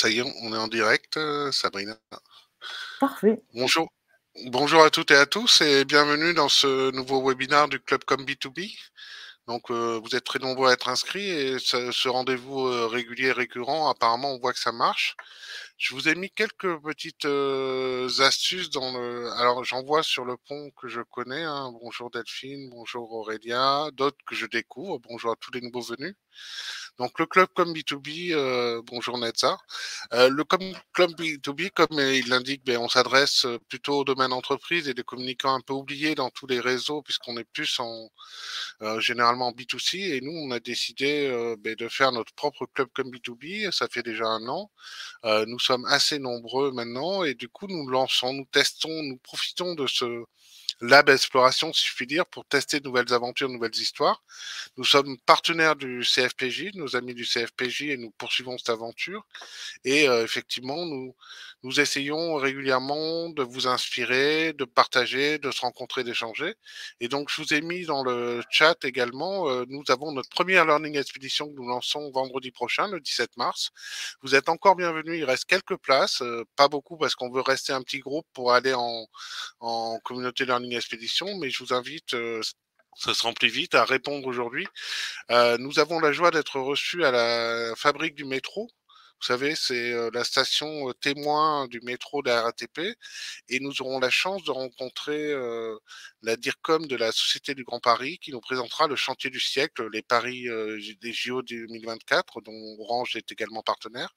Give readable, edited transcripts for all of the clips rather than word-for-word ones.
Ça y est, on est en direct, Sabrina. Parfait. Bonjour. Bonjour à toutes et à tous et bienvenue dans ce nouveau webinaire du Club Com B2B. Donc, vous êtes très nombreux à être inscrits et ce rendez-vous régulier et récurrent, apparemment, on voit que ça marche. Je vous ai mis quelques petites astuces dans le. Alors, j'en vois sur le pont que je connais, hein. Bonjour Delphine, bonjour Aurélia, d'autres que je découvre. Bonjour à tous les nouveaux venus. Donc le club comme B2B, bonjour Netza. Club B2B, comme il l'indique, ben, on s'adresse plutôt au domaine entreprise et des communicants un peu oubliés dans tous les réseaux puisqu'on est plus généralement en B2C et nous on a décidé ben, de faire notre propre club comme B2B. Ça fait déjà un an. Nous sommes assez nombreux maintenant et du coup nous lançons, nous testons, nous profitons de ce lab exploration, si je puis dire, pour tester de nouvelles aventures, de nouvelles histoires. Nous sommes partenaires du CFPJ, nos amis du CFPJ, et nous poursuivons cette aventure. Et effectivement, nous essayons régulièrement de vous inspirer, de partager, de se rencontrer, d'échanger. Et donc, je vous ai mis dans le chat également, nous avons notre première Learning Expedition que nous lançons vendredi prochain, le 17 mars. Vous êtes encore bienvenus, il reste quelques places, pas beaucoup parce qu'on veut rester un petit groupe pour aller en communauté Learning Expedition, mais je vous invite, ça se remplit vite, à répondre aujourd'hui. Nous avons la joie d'être reçus à la fabrique du métro. Vous savez, c'est la station témoin du métro de la RATP et nous aurons la chance de rencontrer la DIRCOM de la Société du Grand Paris qui nous présentera le chantier du siècle, les paris des JO 2024 dont Orange est également partenaire.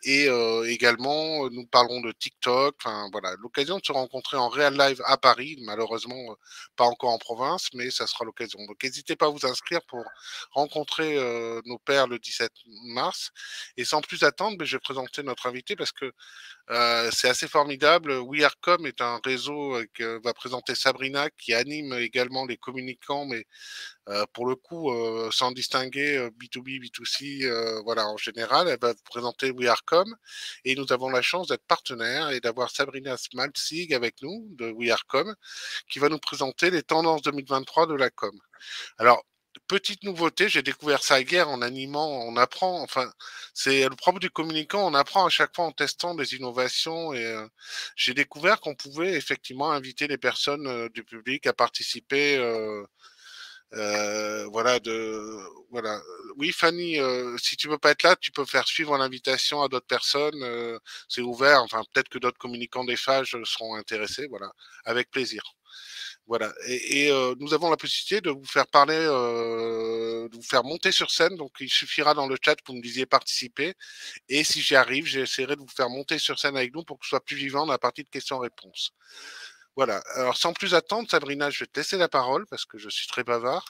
Et également, nous parlerons de TikTok. Enfin, voilà, l'occasion de se rencontrer en réel live à Paris. Malheureusement, pas encore en province, mais ça sera l'occasion. Donc, n'hésitez pas à vous inscrire pour rencontrer nos pairs le 17 mars. Et sans plus attendre, je vais présenter notre invité parce que c'est assez formidable. WeAreCom est un réseau que va présenter Sabrina qui anime également les communicants, mais pour le coup, sans distinguer B2B, B2C, voilà, en général, elle va vous présenter WeAreCom et nous avons la chance d'être partenaires et d'avoir Sabrina Smalzig avec nous de WeAreCom qui va nous présenter les tendances 2023 de la com. Alors, petite nouveauté, j'ai découvert ça hier en animant, on apprend, enfin, c'est le propre du communicant, on apprend à chaque fois en testant des innovations et j'ai découvert qu'on pouvait effectivement inviter les personnes du public à participer voilà. Oui, Fanny, si tu veux pas être là, tu peux faire suivre l'invitation à d'autres personnes. C'est ouvert. Enfin, peut-être que d'autres communicants des phages seront intéressés. Voilà, avec plaisir. Voilà. Et nous avons la possibilité de vous faire parler, de vous faire monter sur scène. Donc, il suffira dans le chat que vous me disiez participer. Et si j'y arrive, j'essaierai de vous faire monter sur scène avec nous pour que ce soit plus vivant dans la partie de questions-réponses. Voilà. Alors, sans plus attendre, Sabrina, je vais te laisser la parole parce que je suis très bavard.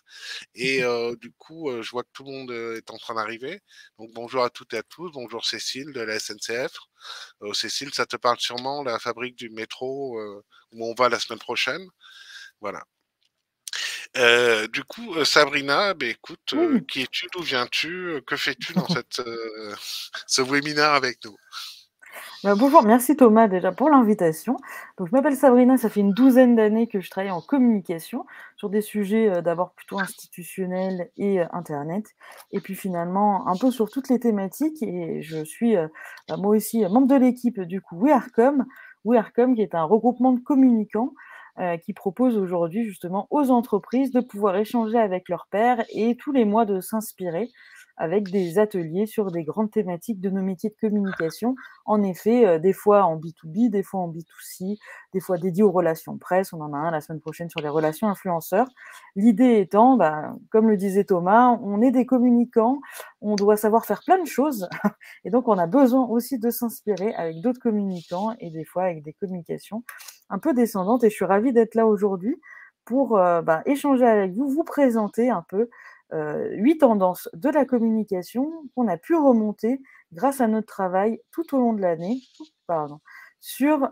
Et du coup, je vois que tout le monde est en train d'arriver. Donc, bonjour à toutes et à tous. Bonjour Cécile de la SNCF. Cécile, ça te parle sûrement, la fabrique du métro où on va la semaine prochaine. Voilà. Du coup, Sabrina, ben, écoute, Oui. qui es-tu, d'où viens-tu, que fais-tu dans ce webinaire avec nous? Bonjour, merci Thomas déjà pour l'invitation. Donc, je m'appelle Sabrina, ça fait une douzaine d'années que je travaille en communication sur des sujets d'abord plutôt institutionnels et Internet, et puis finalement un peu sur toutes les thématiques. Et je suis moi aussi membre de l'équipe du coup WeAreCom, WeAreCom qui est un regroupement de communicants qui propose aujourd'hui justement aux entreprises de pouvoir échanger avec leurs pairs et tous les mois de s'inspirer avec des ateliers sur des grandes thématiques de nos métiers de communication. En effet, des fois en B2B, des fois en B2C, des fois dédiés aux relations presse. On en a un la semaine prochaine sur les relations influenceurs. L'idée étant, comme le disait Thomas, on est des communicants, on doit savoir faire plein de choses et donc on a besoin aussi de s'inspirer avec d'autres communicants et des fois avec des communications un peu descendantes. Et je suis ravie d'être là aujourd'hui pour échanger avec vous, vous présenter un peu 8 tendances de la communication qu'on a pu remonter grâce à notre travail tout au long de l'année, pardon, sur,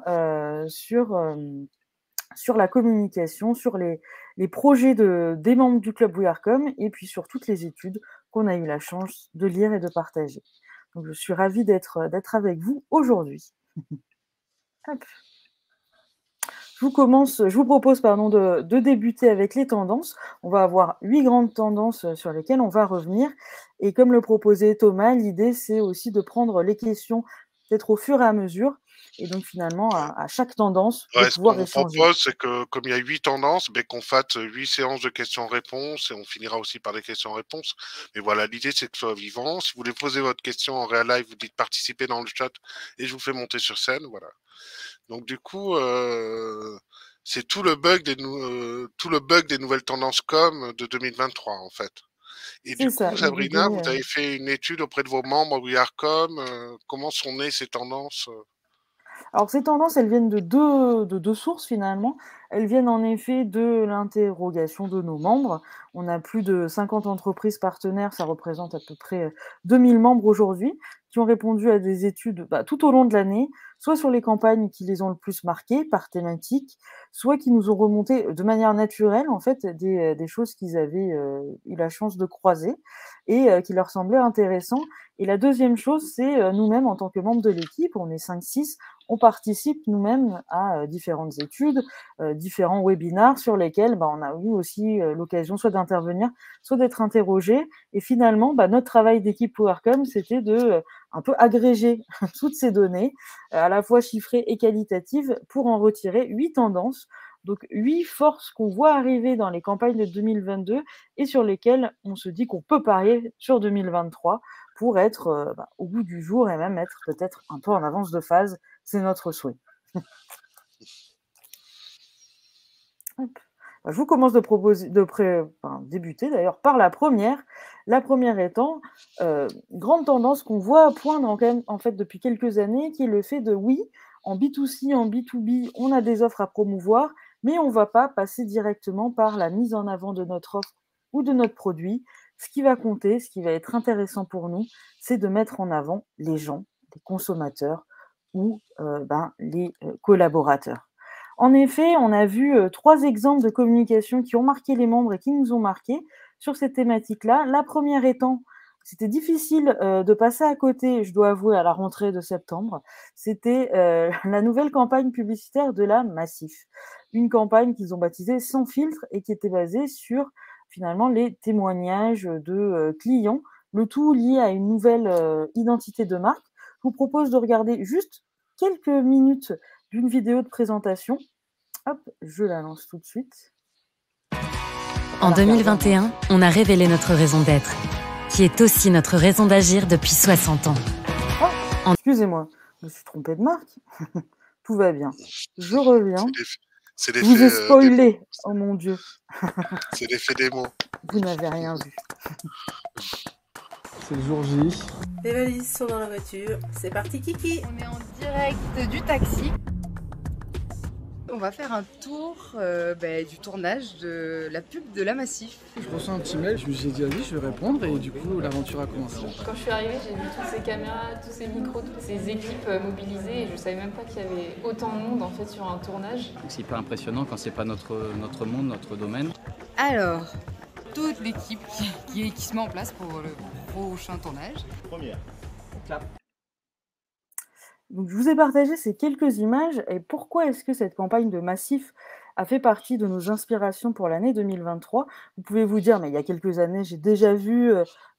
sur la communication, sur les projets des membres du club WeAreCom et puis sur toutes les études qu'on a eu la chance de lire et de partager. Donc je suis ravie d'être avec vous aujourd'hui. Hop. Je vous propose de débuter avec les tendances. On va avoir 8 grandes tendances sur lesquelles on va revenir. Et comme le proposait Thomas, l'idée, c'est aussi de prendre les questions peut-être au fur et à mesure, et donc finalement, à chaque tendance, de Ouais, ce qu'on pouvoir vous échanger. propose, c'est que comme il y a 8 tendances, beh, qu'on fasse 8 séances de questions-réponses et on finira aussi par des questions-réponses. Mais voilà, l'idée, c'est que ce soit vivant. Si vous voulez poser votre question en réel live, vous dites participer dans le chat et je vous fais monter sur scène. Voilà. Donc du coup, c'est tout le bug des nouvelles tendances com de 2023 en fait. Et C'est du ça, coup, et vous Sabrina, donnez, vous avez fait une étude auprès de vos membres WeAreCom. Comment sont nées ces tendances? alors ces tendances, elles viennent de deux sources finalement. Elles viennent en effet de l'interrogation de nos membres. On a plus de 50 entreprises partenaires, ça représente à peu près 2000 membres aujourd'hui, qui ont répondu à des études tout au long de l'année, soit sur les campagnes qui les ont le plus marquées par thématique, soit qui nous ont remonté de manière naturelle en fait des choses qu'ils avaient eu la chance de croiser et qui leur semblaient intéressantes. Et la deuxième chose, c'est nous-mêmes en tant que membres de l'équipe, on est 5-6, on participe nous-mêmes à différentes études, différents webinars sur lesquels on a eu aussi l'occasion soit d'intervenir, soit d'être interrogé. Et finalement, notre travail d'équipe PowerCom, c'était de un peu agréger toutes ces données, à la fois chiffrées et qualitatives, pour en retirer 8 tendances. Donc 8 forces qu'on voit arriver dans les campagnes de 2022 et sur lesquelles on se dit qu'on peut parier sur 2023 pour être au goût du jour et même être peut-être un peu en avance de phase. C'est notre souhait. Hop. Je vous commence débuter d'ailleurs par la première. La première étant grande tendance qu'on voit poindre en fait depuis quelques années, qui est le fait de oui, en B2C, en B2B, on a des offres à promouvoir, mais on ne va pas passer directement par la mise en avant de notre offre ou de notre produit. Ce qui va compter, ce qui va être intéressant pour nous, c'est de mettre en avant les gens, les consommateurs ou les collaborateurs. En effet, on a vu 3 exemples de communication qui ont marqué les membres et qui nous ont marqués sur cette thématique-là. La première étant, c'était difficile de passer à côté, je dois avouer, à la rentrée de septembre, c'était la nouvelle campagne publicitaire de la Massif. Une campagne qu'ils ont baptisée Sans filtre et qui était basée sur finalement les témoignages de clients, le tout lié à une nouvelle identité de marque. Je vous propose de regarder juste quelques minutes d'une vidéo de présentation. Hop, je la lance tout de suite. En 2021, on a révélé notre raison d'être, qui est aussi notre raison d'agir depuis 60 ans. Oh, excusez-moi, je me suis trompée de marque. Tout va bien. Je reviens. C'est Je vous ai l'effet spoilé. Oh mon Dieu. c'est l'effet démo. Vous n'avez rien vu. C'est le jour J. Les valises sont dans la voiture. C'est parti, Kiki. On est en direct du taxi. On va faire un tour du tournage de la pub de la Massif. Je reçois un petit mail, je me suis dit oui, je vais répondre et du coup l'aventure a commencé. Quand je suis arrivée, j'ai vu toutes ces caméras, tous ces micros, toutes ces équipes mobilisées et je ne savais même pas qu'il y avait autant de monde en fait sur un tournage. C'est hyper impressionnant quand c'est pas notre monde, notre domaine. Alors, toute l'équipe qui se met en place pour le prochain tournage. Première. Clap. Donc, je vous ai partagé ces quelques images. Et pourquoi est-ce que cette campagne de Massif a fait partie de nos inspirations pour l'année 2023 ? Vous pouvez vous dire, mais il y a quelques années, j'ai déjà vu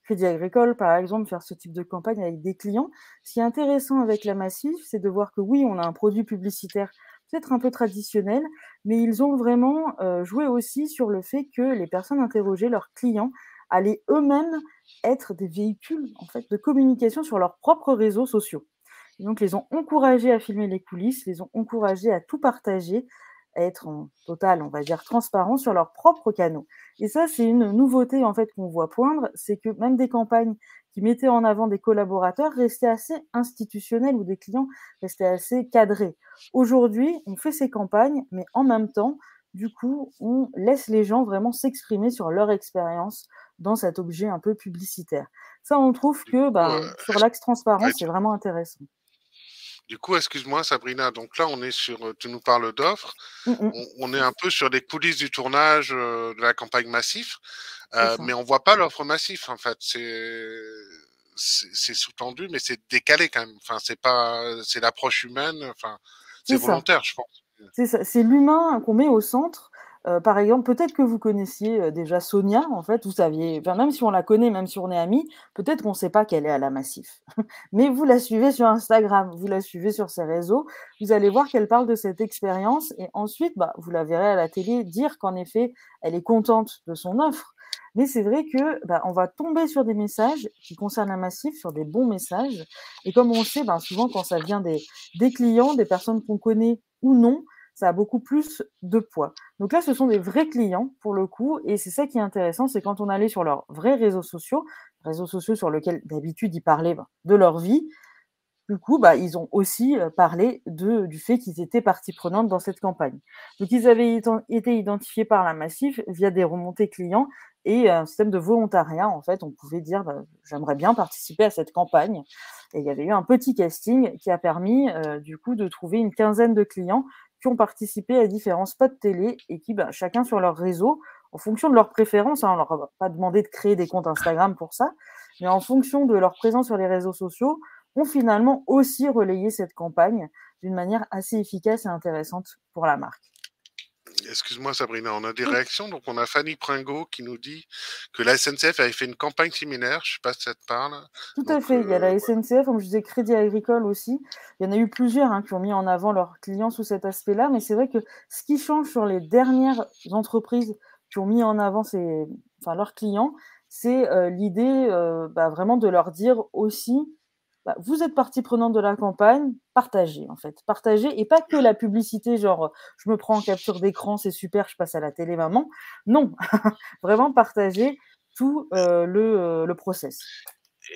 Crédit Agricole, par exemple, faire ce type de campagne avec des clients. Ce qui est intéressant avec la Massif, c'est de voir que oui, on a un produit publicitaire peut-être un peu traditionnel, mais ils ont vraiment joué aussi sur le fait que les personnes interrogées, leurs clients, allaient eux-mêmes être des véhicules en fait, de communication sur leurs propres réseaux sociaux. Et donc, les ont encouragés à filmer les coulisses, les ont encouragés à tout partager, à être en total, on va dire, transparent sur leurs propres canaux. Et ça, c'est une nouveauté en fait qu'on voit poindre, c'est que même des campagnes qui mettaient en avant des collaborateurs restaient assez institutionnelles ou des clients restaient assez cadrés. Aujourd'hui, on fait ces campagnes, mais en même temps, du coup, on laisse les gens vraiment s'exprimer sur leur expérience dans cet objet un peu publicitaire. Ça, on trouve que sur l'axe transparence, c'est vraiment intéressant. Du coup, excuse-moi Sabrina, donc là on est tu nous parles d'offres, on est un peu sur les coulisses du tournage de la campagne Massif, mais on voit pas l'offre Massif en fait, c'est sous-tendu, mais c'est décalé quand même, enfin c'est l'approche humaine, enfin c'est volontaire je pense. C'est ça, c'est l'humain qu'on met au centre. Par exemple, peut-être que vous connaissiez, déjà Sonia, en fait, vous saviez enfin, même si on la connaît, même si on est amis, peut-être qu'on ne sait pas qu'elle est à la Massif. Mais vous la suivez sur Instagram, vous la suivez sur ses réseaux, vous allez voir qu'elle parle de cette expérience et ensuite, bah, vous la verrez à la télé dire qu'en effet, elle est contente de son offre. Mais c'est vrai que, bah, on va tomber sur des messages qui concernent la Massif, sur des bons messages et comme on le sait, ben, souvent quand ça vient des clients, des personnes qu'on connaît ou non, ça a beaucoup plus de poids. Donc là, ce sont des vrais clients pour le coup, et c'est ça qui est intéressant, c'est quand on allait sur leurs vrais réseaux sociaux sur lesquels d'habitude ils parlaient de leur vie. Du coup, bah, ils ont aussi parlé du fait qu'ils étaient partie prenante dans cette campagne. Donc ils avaient été identifiés par la Massif via des remontées clients et un système de volontariat. En fait, on pouvait dire bah, j'aimerais bien participer à cette campagne. Et il y avait eu un petit casting qui a permis du coup de trouver une quinzaine de clients qui ont participé à différents spots télé et qui, bah, chacun sur leur réseau, en fonction de leurs préférences, on leur a pas demandé de créer des comptes Instagram pour ça, mais en fonction de leur présence sur les réseaux sociaux, ont finalement aussi relayé cette campagne d'une manière assez efficace et intéressante pour la marque. Excuse-moi Sabrina, on a des Oui. réactions. Donc on a Fanny Pringot qui nous dit que la SNCF avait fait une campagne similaire. Je sais pas si ça te parle. Tout à Donc fait, il y a la ouais. SNCF, comme je disais, Crédit Agricole aussi. Il y en a eu plusieurs qui ont mis en avant leurs clients sous cet aspect-là, mais c'est vrai que ce qui change sur les dernières entreprises qui ont mis en avant leurs clients, c'est l'idée bah, vraiment de leur dire aussi, bah, vous êtes partie prenante de la campagne, partagez en fait. Partagez et pas que la publicité, genre je me prends en capture d'écran, c'est super, je passe à la télé maman. Non, vraiment partager tout le process.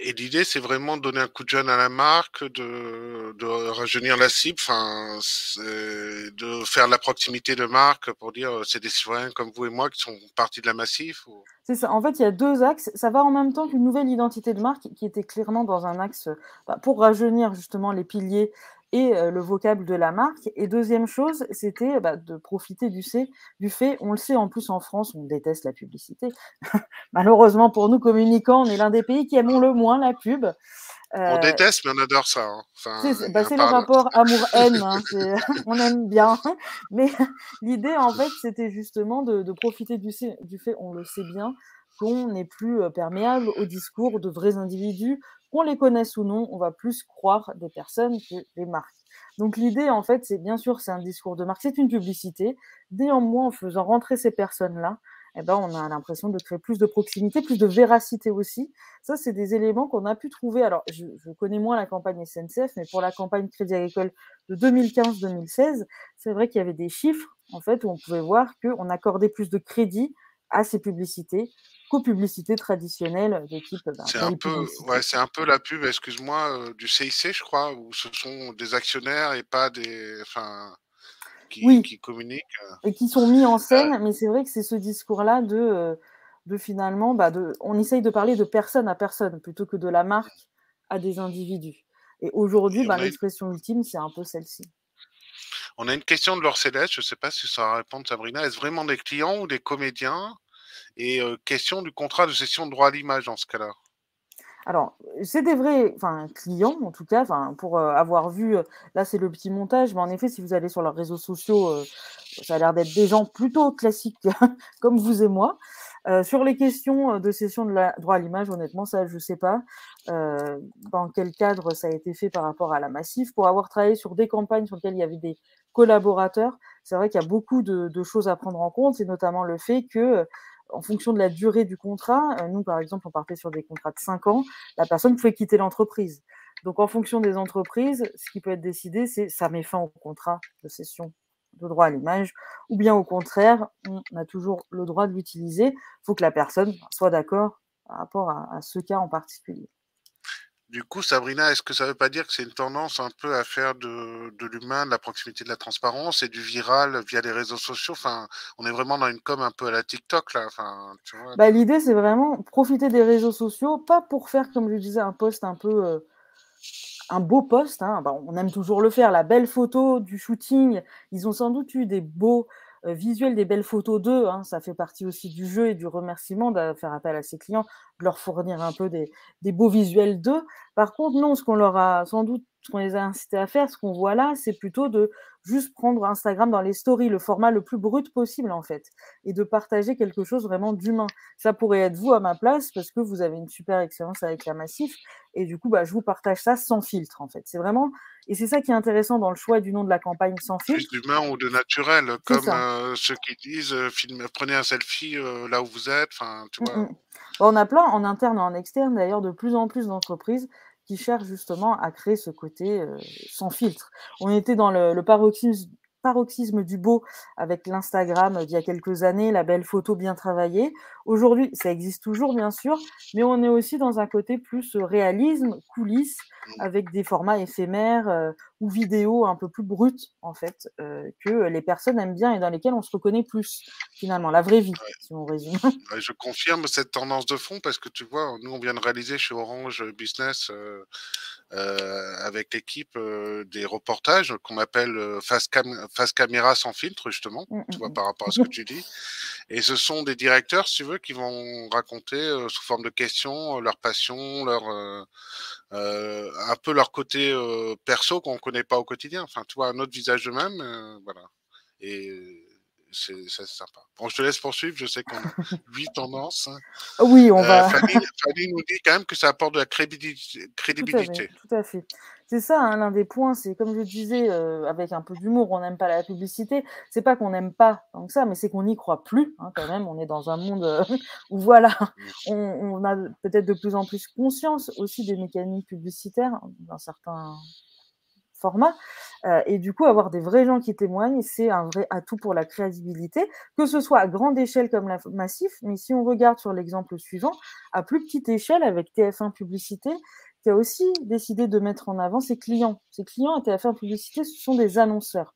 Et l'idée, c'est vraiment de donner un coup de jeune à la marque, de rajeunir la cible, enfin, de faire de la proximité de marque pour dire c'est des citoyens comme vous et moi qui sont partie de la Massif. C'est ça. En fait, il y a 2 axes. Ça va en même temps qu'une nouvelle identité de marque qui était clairement dans un axe, bah, pour rajeunir justement les piliers et le vocable de la marque et deuxième chose, c'était, bah, de profiter du fait on le sait en plus en France, on déteste la publicité. Malheureusement pour nous communicants, on est l'un des pays qui aimons le moins la pub. On Heu déteste, mais on adore ça. Hein. Enfin, il y a un c'est le paradoxe. rapport amour-haine, on aime bien. Mais l'idée, en fait, c'était justement de profiter du fait, on le sait bien, qu'on n'est plus perméable au discours de vrais individus, qu'on les connaisse ou non, on va plus croire des personnes que des marques. Donc l'idée, en fait, c'est bien sûr, c'est un discours de marque, c'est une publicité. Néanmoins, en faisant rentrer ces personnes-là, eh ben, on a l'impression de créer plus de proximité, plus de véracité aussi. Ça, c'est des éléments qu'on a pu trouver. Alors, je connais moins la campagne SNCF, mais pour la campagne Crédit Agricole de 2015-2016, c'est vrai qu'il y avait des chiffres, en fait, où on pouvait voir qu'on accordait plus de crédit à ces publicités qu'aux publicités traditionnelles de type C'est un belle peu, publicité. ouais, c'est un peu la pub, excuse-moi, du CIC, je crois, où ce sont des actionnaires et pas des, enfin, Oui, qui communiquent. et qui sont mis en Euh, scène, mais c'est vrai que c'est ce discours-là de finalement, bah, on essaye de parler de personne à personne plutôt que de la marque à des individus. Et aujourd'hui, et bah, l'expression ultime, c'est un peu celle-ci. on a une question de Laure Céleste, je ne sais pas si ça va répondre, Sabrina. Est-ce vraiment des clients ou des comédiens? Et question du contrat de cession de droit à l'image dans ce cas-là. Alors, c'est des vrais clients, en tout cas, pour avoir vu, là, c'est le petit montage, mais en effet, si vous allez sur leurs réseaux sociaux, ça a l'air d'être des gens plutôt classiques comme vous et moi. Sur les questions de cession de droit à l'image, honnêtement, ça, je ne sais pas dans quel cadre ça a été fait par rapport à la Massif. Pour avoir travaillé sur des campagnes sur lesquelles il y avait des collaborateurs, c'est vrai qu'il y a beaucoup de choses à prendre en compte, et notamment le fait que, en fonction de la durée du contrat, nous, par exemple, on partait sur des contrats de 5 ans, la personne pouvait quitter l'entreprise. Donc, en fonction des entreprises, ce qui peut être décidé, c'est ça met fin au contrat de cession de droit à l'image, ou bien au contraire, on a toujours le droit de l'utiliser. Il faut que la personne soit d'accord par rapport à ce cas en particulier. Du coup, Sabrina, est-ce que ça ne veut pas dire que c'est une tendance un peu à faire de l'humain, de la proximité, de la transparence et du viral via les réseaux sociaux? Enfin, on est vraiment dans une com un peu à la TikTok là. Enfin, tu vois. Bah, l'idée, c'est vraiment profiter des réseaux sociaux, pas pour faire, comme je disais, un post un peu un beau post, bah, on aime toujours le faire, la belle photo du shooting. Ils ont sans doute eu des beaux visuels, des belles photos d'eux. Ça fait partie aussi du jeu et du remerciement de faire appel à ses clients, de leur fournir un peu des beaux visuels d'eux. Par contre, non, ce qu'on leur a sans doute, ce qu'on les a incités à faire, ce qu'on voit là, c'est plutôt de juste prendre Instagram dans les stories, le format le plus brut possible en fait, et de partager quelque chose vraiment d'humain. Ça pourrait être vous à ma place parce que vous avez une super expérience avec la Massif, et du coup, je vous partage ça sans filtre en fait. C'est vraiment, et c'est ça qui est intéressant dans le choix du nom de la campagne sans Plus filtre. d'humain ou de naturel, comme ça. ceux qui disent prenez un selfie là où vous êtes. Enfin, tu vois. On a plein en interne et en externe d'ailleurs de plus en plus d'entreprises qui cherchent justement à créer ce côté sans filtre. On était dans le paroxysme du beau avec l'Instagram d'il y a quelques années, la belle photo bien travaillée. Aujourd'hui, ça existe toujours bien sûr, mais on est aussi dans un côté plus réalisme, coulisses, avec des formats éphémères ou vidéos un peu plus brutes en fait, que les personnes aiment bien et dans lesquelles on se reconnaît plus finalement, la vraie vie, si on résume. Ouais, je confirme cette tendance de fond parce que tu vois, nous on vient de réaliser chez Orange Business avec l'équipe des reportages qu'on appelle face caméra sans filtre justement, tu vois, par rapport à ce que tu dis. Et ce sont des directeurs, si tu veux, qui vont raconter sous forme de questions leur passion, un peu leur côté perso qu'on connaît pas au quotidien. Enfin, tu vois, un autre visage d'eux-mêmes, voilà. Et c'est sympa. Bon, je te laisse poursuivre. Je sais qu'on a 8 tendances. Oui, on va. Fanny nous dit quand même que ça apporte de la crédibilité. Tout à fait. C'est ça, hein, l'un des points, c'est comme je disais, avec un peu d'humour, on n'aime pas la publicité. C'est pas qu'on n'aime pas tant que ça, mais c'est qu'on n'y croit plus. Hein, quand même, on est dans un monde où voilà, on a peut-être de plus en plus conscience aussi des mécaniques publicitaires dans certains formats. Et du coup, avoir des vrais gens qui témoignent, c'est un vrai atout pour la crédibilité, que ce soit à grande échelle comme la Massif, mais si on regarde sur l'exemple suivant, à plus petite échelle avec TF1 Publicité, qui a aussi décidé de mettre en avant ses clients. Ses clients à TF1 Publicité, ce sont des annonceurs.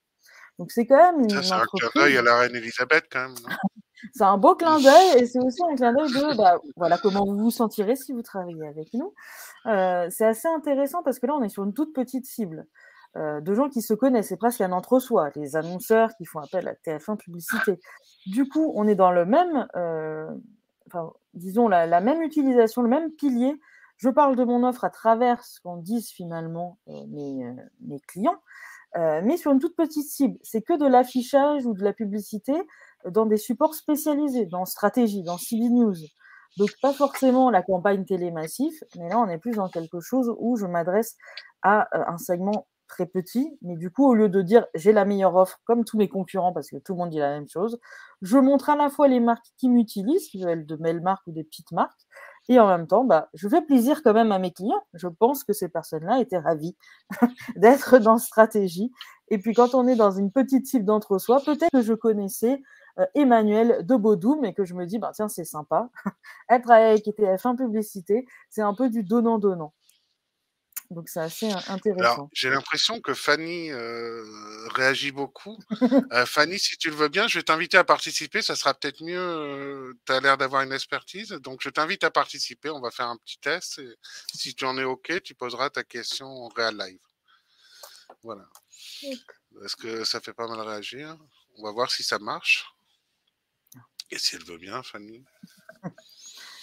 Donc c'est quand même une Ça, c'est entreprise... un clin d'œil à la reine Elisabeth quand même, non? C'est un beau clin d'œil et c'est aussi un clin d'œil de voilà comment vous vous sentirez si vous travaillez avec nous. C'est assez intéressant parce que là, on est sur une toute petite cible de gens qui se connaissent. C'est presque un entre-soi, les annonceurs qui font appel à TF1 Publicité. Du coup, on est dans le même, disons, la même utilisation, le même pilier. Je parle de mon offre à travers ce qu'en disent finalement mes clients, mais sur une toute petite cible. C'est que de l'affichage ou de la publicité dans des supports spécialisés, dans stratégie, dans CB News. Donc, pas forcément la campagne télémassif, mais là, on est plus dans quelque chose où je m'adresse à un segment très petit, mais du coup, au lieu de dire j'ai la meilleure offre comme tous mes concurrents, parce que tout le monde dit la même chose, je montre à la fois les marques qui m'utilisent, qui veulent de belles marques ou des petites marques, et en même temps, je fais plaisir quand même à mes clients. Je pense que ces personnes-là étaient ravies d'être dans stratégie. Et puis, quand on est dans une petite cible d'entre-soi, peut-être que je connaissais Emmanuel de Baudou, mais que je me dis, tiens, c'est sympa. Être avec TF1 Publicité, c'est un peu du donnant-donnant. Donc, c'est assez intéressant. Alors, j'ai l'impression que Fanny réagit beaucoup. Fanny, si tu le veux bien, je vais t'inviter à participer. Ça sera peut-être mieux. Tu as l'air d'avoir une expertise. Donc, je t'invite à participer. On va faire un petit test. Et si tu en es OK, tu poseras ta question en réel live. Voilà. Est-ce que ça fait pas mal réagir? On va voir si ça marche. Et si elle veut bien, Fanny.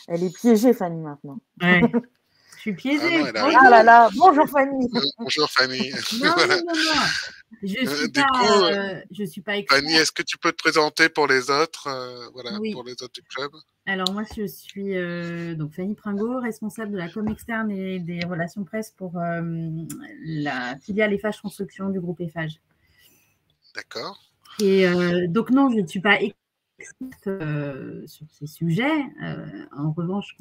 Elle est piégée, Fanny, maintenant. Ouais. Je suis piégée. Ah, non, ah là là, bonjour Fanny. Bonjour Fanny. Non, voilà. non. Je suis pas experte. Fanny, est-ce que tu peux te présenter pour les autres, oui. pour les autres du club? Alors moi, je suis donc Fanny Pringot, responsable de la com externe et des relations presse pour la filiale Eiffage Construction du groupe Eiffage. D'accord. Et donc non, je ne suis pas experte sur ces sujets. En revanche,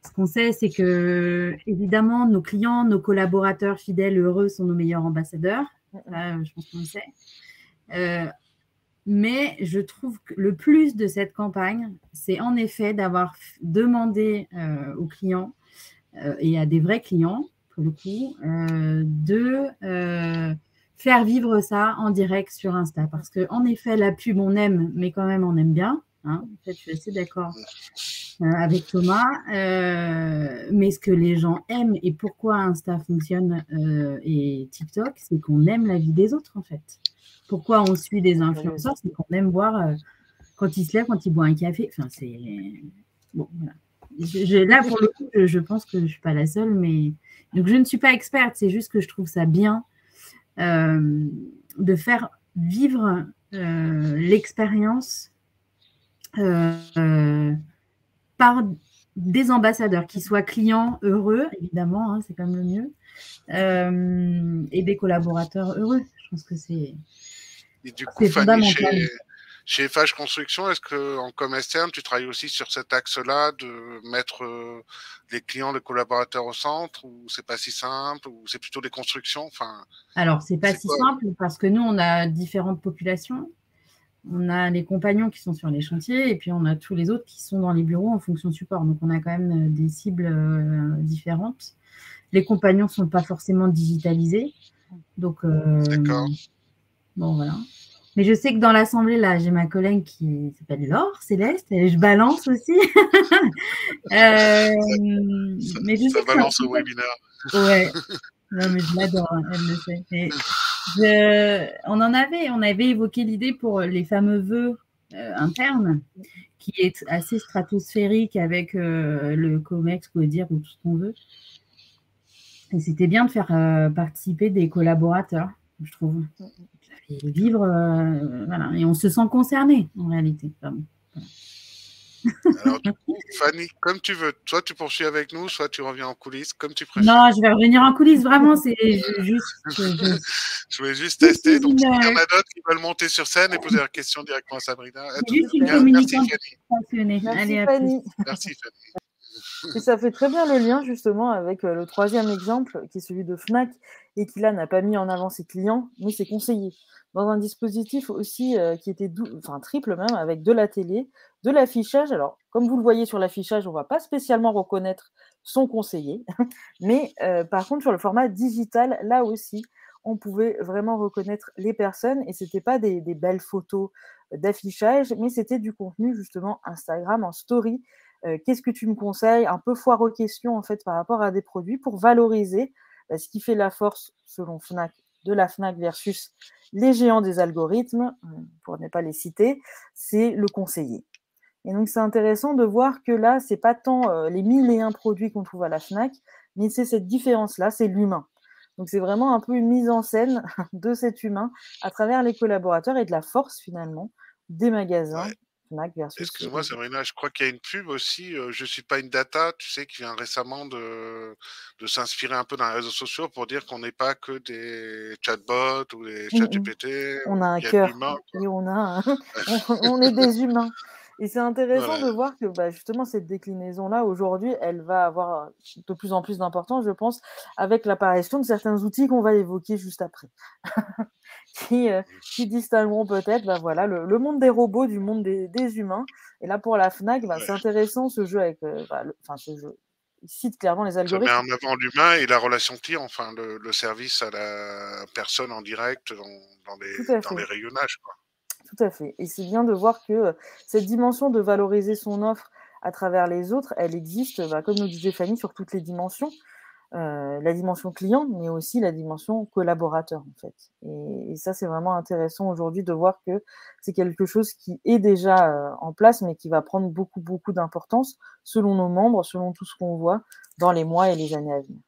ce qu'on sait, c'est que évidemment, nos clients, nos collaborateurs fidèles, heureux, sont nos meilleurs ambassadeurs. Je pense qu'on le sait. Mais je trouve que le plus de cette campagne, c'est en effet d'avoir demandé aux clients et à des vrais clients, pour le coup, de faire vivre ça en direct sur Insta. Parce qu'en effet, la pub, on aime, mais quand même, on aime bien. Hein. En fait, je suis assez d'accord avec Thomas. Mais ce que les gens aiment et pourquoi Insta fonctionne et TikTok, c'est qu'on aime la vie des autres, en fait. Pourquoi on suit des influenceurs, c'est qu'on aime voir quand ils se lèvent, quand ils boivent un café. Enfin, c'est... Bon, voilà. Là, pour le coup, je pense que je ne suis pas la seule, mais donc je ne suis pas experte, c'est juste que je trouve ça bien de faire vivre l'expérience par des ambassadeurs qui soient clients heureux, évidemment, hein, c'est quand même le mieux, et des collaborateurs heureux. Je pense que c'est fondamental. Chez FH Construction, est-ce qu'en com externe, tu travailles aussi sur cet axe-là de mettre les clients, les collaborateurs au centre, ou c'est pas si simple, ou c'est plutôt des constructions? Alors, c'est pas si simple parce que nous, on a différentes populations. On a les compagnons qui sont sur les chantiers et puis on a tous les autres qui sont dans les bureaux en fonction support. Donc, on a quand même des cibles différentes. Les compagnons ne sont pas forcément digitalisés. Donc, d'accord. Bon, voilà. Mais je sais que dans l'assemblée, là, j'ai ma collègue qui s'appelle Laure Céleste, et je balance aussi. Ça balance au webinaire. Ouais. Non, mais je l'adore, elle le sait. On avait évoqué l'idée pour les fameux vœux internes, qui est assez stratosphérique avec le COMEX, CODIR ou tout ce qu'on veut. Et c'était bien de faire participer des collaborateurs, je trouve. Et vivre, voilà. Et on se sent concerné, en réalité. Voilà. Alors, du coup, Fanny, comme tu veux, soit tu poursuis avec nous, soit tu reviens en coulisses, comme tu préfères. Non, je vais revenir en coulisses, vraiment, c'est juste... Je voulais juste tester, donc s'il y en a d'autres qui veulent monter sur scène et poser la question directement à Sabrina. Juste une communicante passionnée. Merci Fanny. Merci Fanny. Et ça fait très bien le lien justement avec le troisième exemple qui est celui de Fnac et qui là n'a pas mis en avant ses clients mais ses conseillers dans un dispositif aussi qui était triple même avec de la télé, de l'affichage. Alors comme vous le voyez sur l'affichage, on ne va pas spécialement reconnaître son conseiller mais par contre sur le format digital, là aussi on pouvait vraiment reconnaître les personnes et c'était pas des belles photos d'affichage mais c'était du contenu justement Instagram en story. Qu'est-ce que tu me conseilles? Un peu foire aux questions en fait par rapport à des produits pour valoriser ce qui fait la force selon Fnac de la Fnac versus les géants des algorithmes, pour ne pas les citer, c'est le conseiller. Et donc c'est intéressant de voir que là, c'est pas tant les 1001 produits qu'on trouve à la Fnac, mais c'est cette différence-là, c'est l'humain. Donc c'est vraiment un peu une mise en scène de cet humain à travers les collaborateurs et de la force finalement des magasins. Ouais. Excuse-moi Sabrina, je crois qu'il y a une pub aussi, je suis pas une data, tu sais, qui vient récemment de s'inspirer un peu dans les réseaux sociaux pour dire qu'on n'est pas que des chatbots ou des ChatGPT. On a un cœur et on est des humains. Et c'est intéressant de voir que justement cette déclinaison-là, aujourd'hui, elle va avoir de plus en plus d'importance, je pense, avec l'apparition de certains outils qu'on va évoquer juste après. qui distingueront peut-être le monde des robots du monde des humains. Et là, pour la Fnac, c'est intéressant ce jeu avec ce jeu. Il cite clairement les algorithmes. Ça met en avant l'humain et la relation client, enfin le service à la personne en direct dans les rayonnages, quoi. Tout à fait. Et c'est bien de voir que cette dimension de valoriser son offre à travers les autres, elle existe, comme nous disait Fanny, sur toutes les dimensions. La dimension client, mais aussi la dimension collaborateur, en fait. Et ça, c'est vraiment intéressant aujourd'hui de voir que c'est quelque chose qui est déjà en place, mais qui va prendre beaucoup, beaucoup d'importance selon nos membres, selon tout ce qu'on voit dans les mois et les années à venir.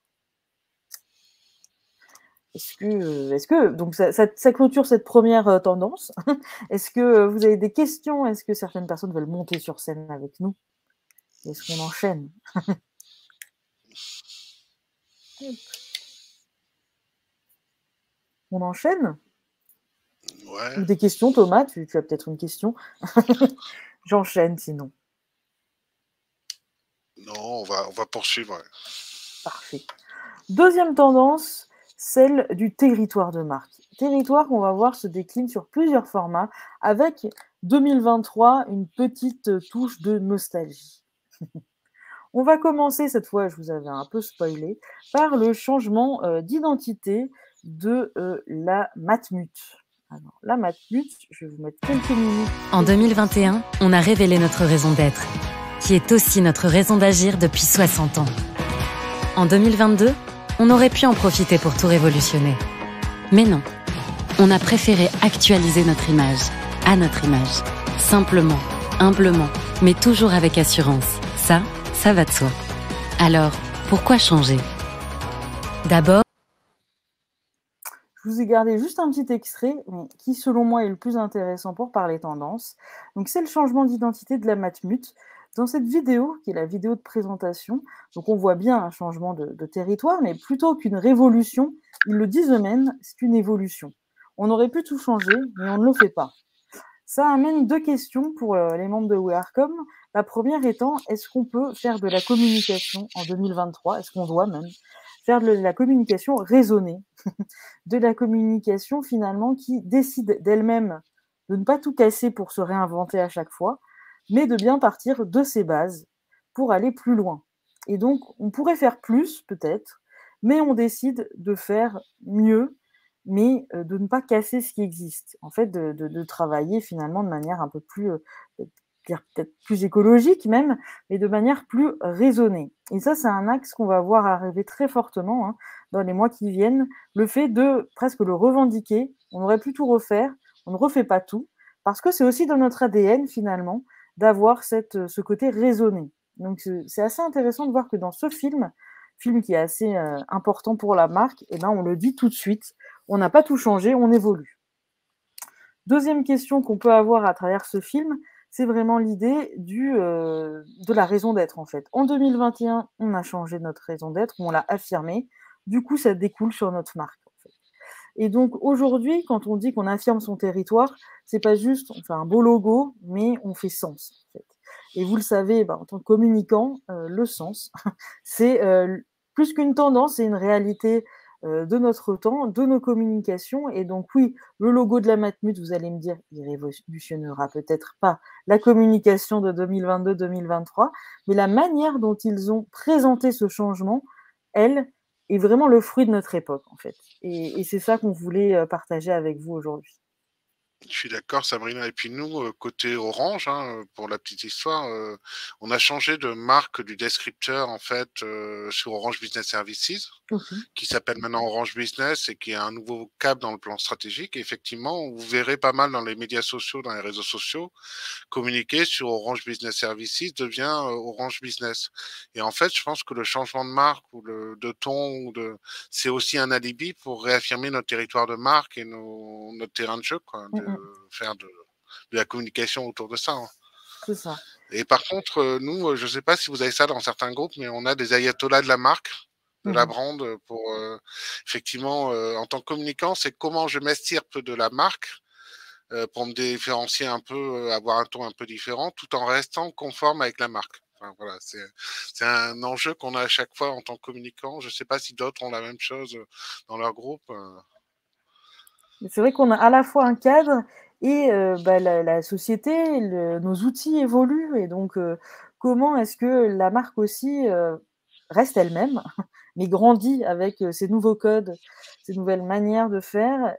Est-ce que donc ça clôture cette première tendance. Est-ce que vous avez des questions? Est-ce que certaines personnes veulent monter sur scène avec nous? Est-ce qu'on enchaîne? On enchaîne? Ouais. Ou des questions, Thomas? Tu as peut-être une question? J'enchaîne sinon. Non, on va poursuivre. Ouais. Parfait. Deuxième tendance, celle du territoire de marque. Territoire qu'on va voir se décline sur plusieurs formats, avec 2023 une petite touche de nostalgie. On va commencer cette fois, je vous avais un peu spoilé, par le changement d'identité de la Matmut. Alors, la Matmut, je vais vous mettre quelques minutes. En 2021, on a révélé notre raison d'être, qui est aussi notre raison d'agir depuis 60 ans. En 2022, on aurait pu en profiter pour tout révolutionner. Mais non, on a préféré actualiser notre image, à notre image. Simplement, humblement, mais toujours avec assurance. Ça, ça va de soi. Alors, pourquoi changer? D'abord, je vous ai gardé juste un petit extrait, mais qui selon moi est le plus intéressant pour parler tendance. Donc c'est le changement d'identité de la Matmut. Dans cette vidéo, qui est la vidéo de présentation, donc on voit bien un changement de territoire, mais plutôt qu'une révolution, ils le disent eux-mêmes, c'est une évolution. On aurait pu tout changer, mais on ne le fait pas. Ça amène deux questions pour les membres de Wearcom. La première étant, est-ce qu'on peut faire de la communication en 2023? Est-ce qu'on doit même faire de la communication raisonnée? De la communication finalement qui décide d'elle-même de ne pas tout casser pour se réinventer à chaque fois, mais de bien partir de ses bases pour aller plus loin. Et donc, on pourrait faire plus peut-être, mais on décide de faire mieux, mais de ne pas casser ce qui existe. En fait, de travailler finalement de manière un peu plus, peut-être plus écologique même, mais de manière plus raisonnée. Et ça, c'est un axe qu'on va voir arriver très fortement hein, dans les mois qui viennent. Le fait de presque le revendiquer, on aurait pu tout refaire, on ne refait pas tout, parce que c'est aussi dans notre ADN finalement d'avoir ce côté raisonné. Donc c'est assez intéressant de voir que dans ce film qui est assez important pour la marque, eh ben, on le dit tout de suite, on n'a pas tout changé, on évolue. Deuxième question qu'on peut avoir à travers ce film, c'est vraiment l'idée de la raison d'être en fait. En 2021, on a changé notre raison d'être, on l'a affirmé, du coup ça découle sur notre marque. En fait. Et donc aujourd'hui, quand on dit qu'on affirme son territoire, c'est pas juste on fait un beau logo, mais on fait sens. En fait. Et vous le savez, en tant que communicant, le sens, c'est plus qu'une tendance, c'est une réalité de notre temps, de nos communications. Et donc oui, le logo de la Matmut, vous allez me dire, il révolutionnera peut-être pas la communication de 2022-2023, mais la manière dont ils ont présenté ce changement, elle, est vraiment le fruit de notre époque, en fait. Et c'est ça qu'on voulait partager avec vous aujourd'hui. Je suis d'accord, Sabrina. Et puis nous, côté Orange, hein, pour la petite histoire, on a changé de marque du descripteur en fait sur Orange Business Services, qui s'appelle maintenant Orange Business et qui a un nouveau cap dans le plan stratégique. Et effectivement, vous verrez pas mal dans les médias sociaux, dans les réseaux sociaux, communiquer sur Orange Business Services devient Orange Business. Et en fait, je pense que le changement de marque ou de ton, c'est aussi un alibi pour réaffirmer notre territoire de marque et notre terrain de jeu, quoi, faire de la communication autour de ça. Hein. C'est ça. Et par contre, nous, je ne sais pas si vous avez ça dans certains groupes, mais on a des ayatollahs de la marque, de la brand, pour effectivement, en tant que communicant, c'est comment je m'estirpe de la marque pour me différencier un peu, avoir un ton un peu différent, tout en restant conforme avec la marque. Enfin, voilà, c'est un enjeu qu'on a à chaque fois en tant que communicant. Je ne sais pas si d'autres ont la même chose dans leur groupe. C'est vrai qu'on a à la fois un cadre et la société, nos outils évoluent. Et donc, comment est-ce que la marque aussi reste elle-même, mais grandit avec ces nouveaux codes, ces nouvelles manières de faire.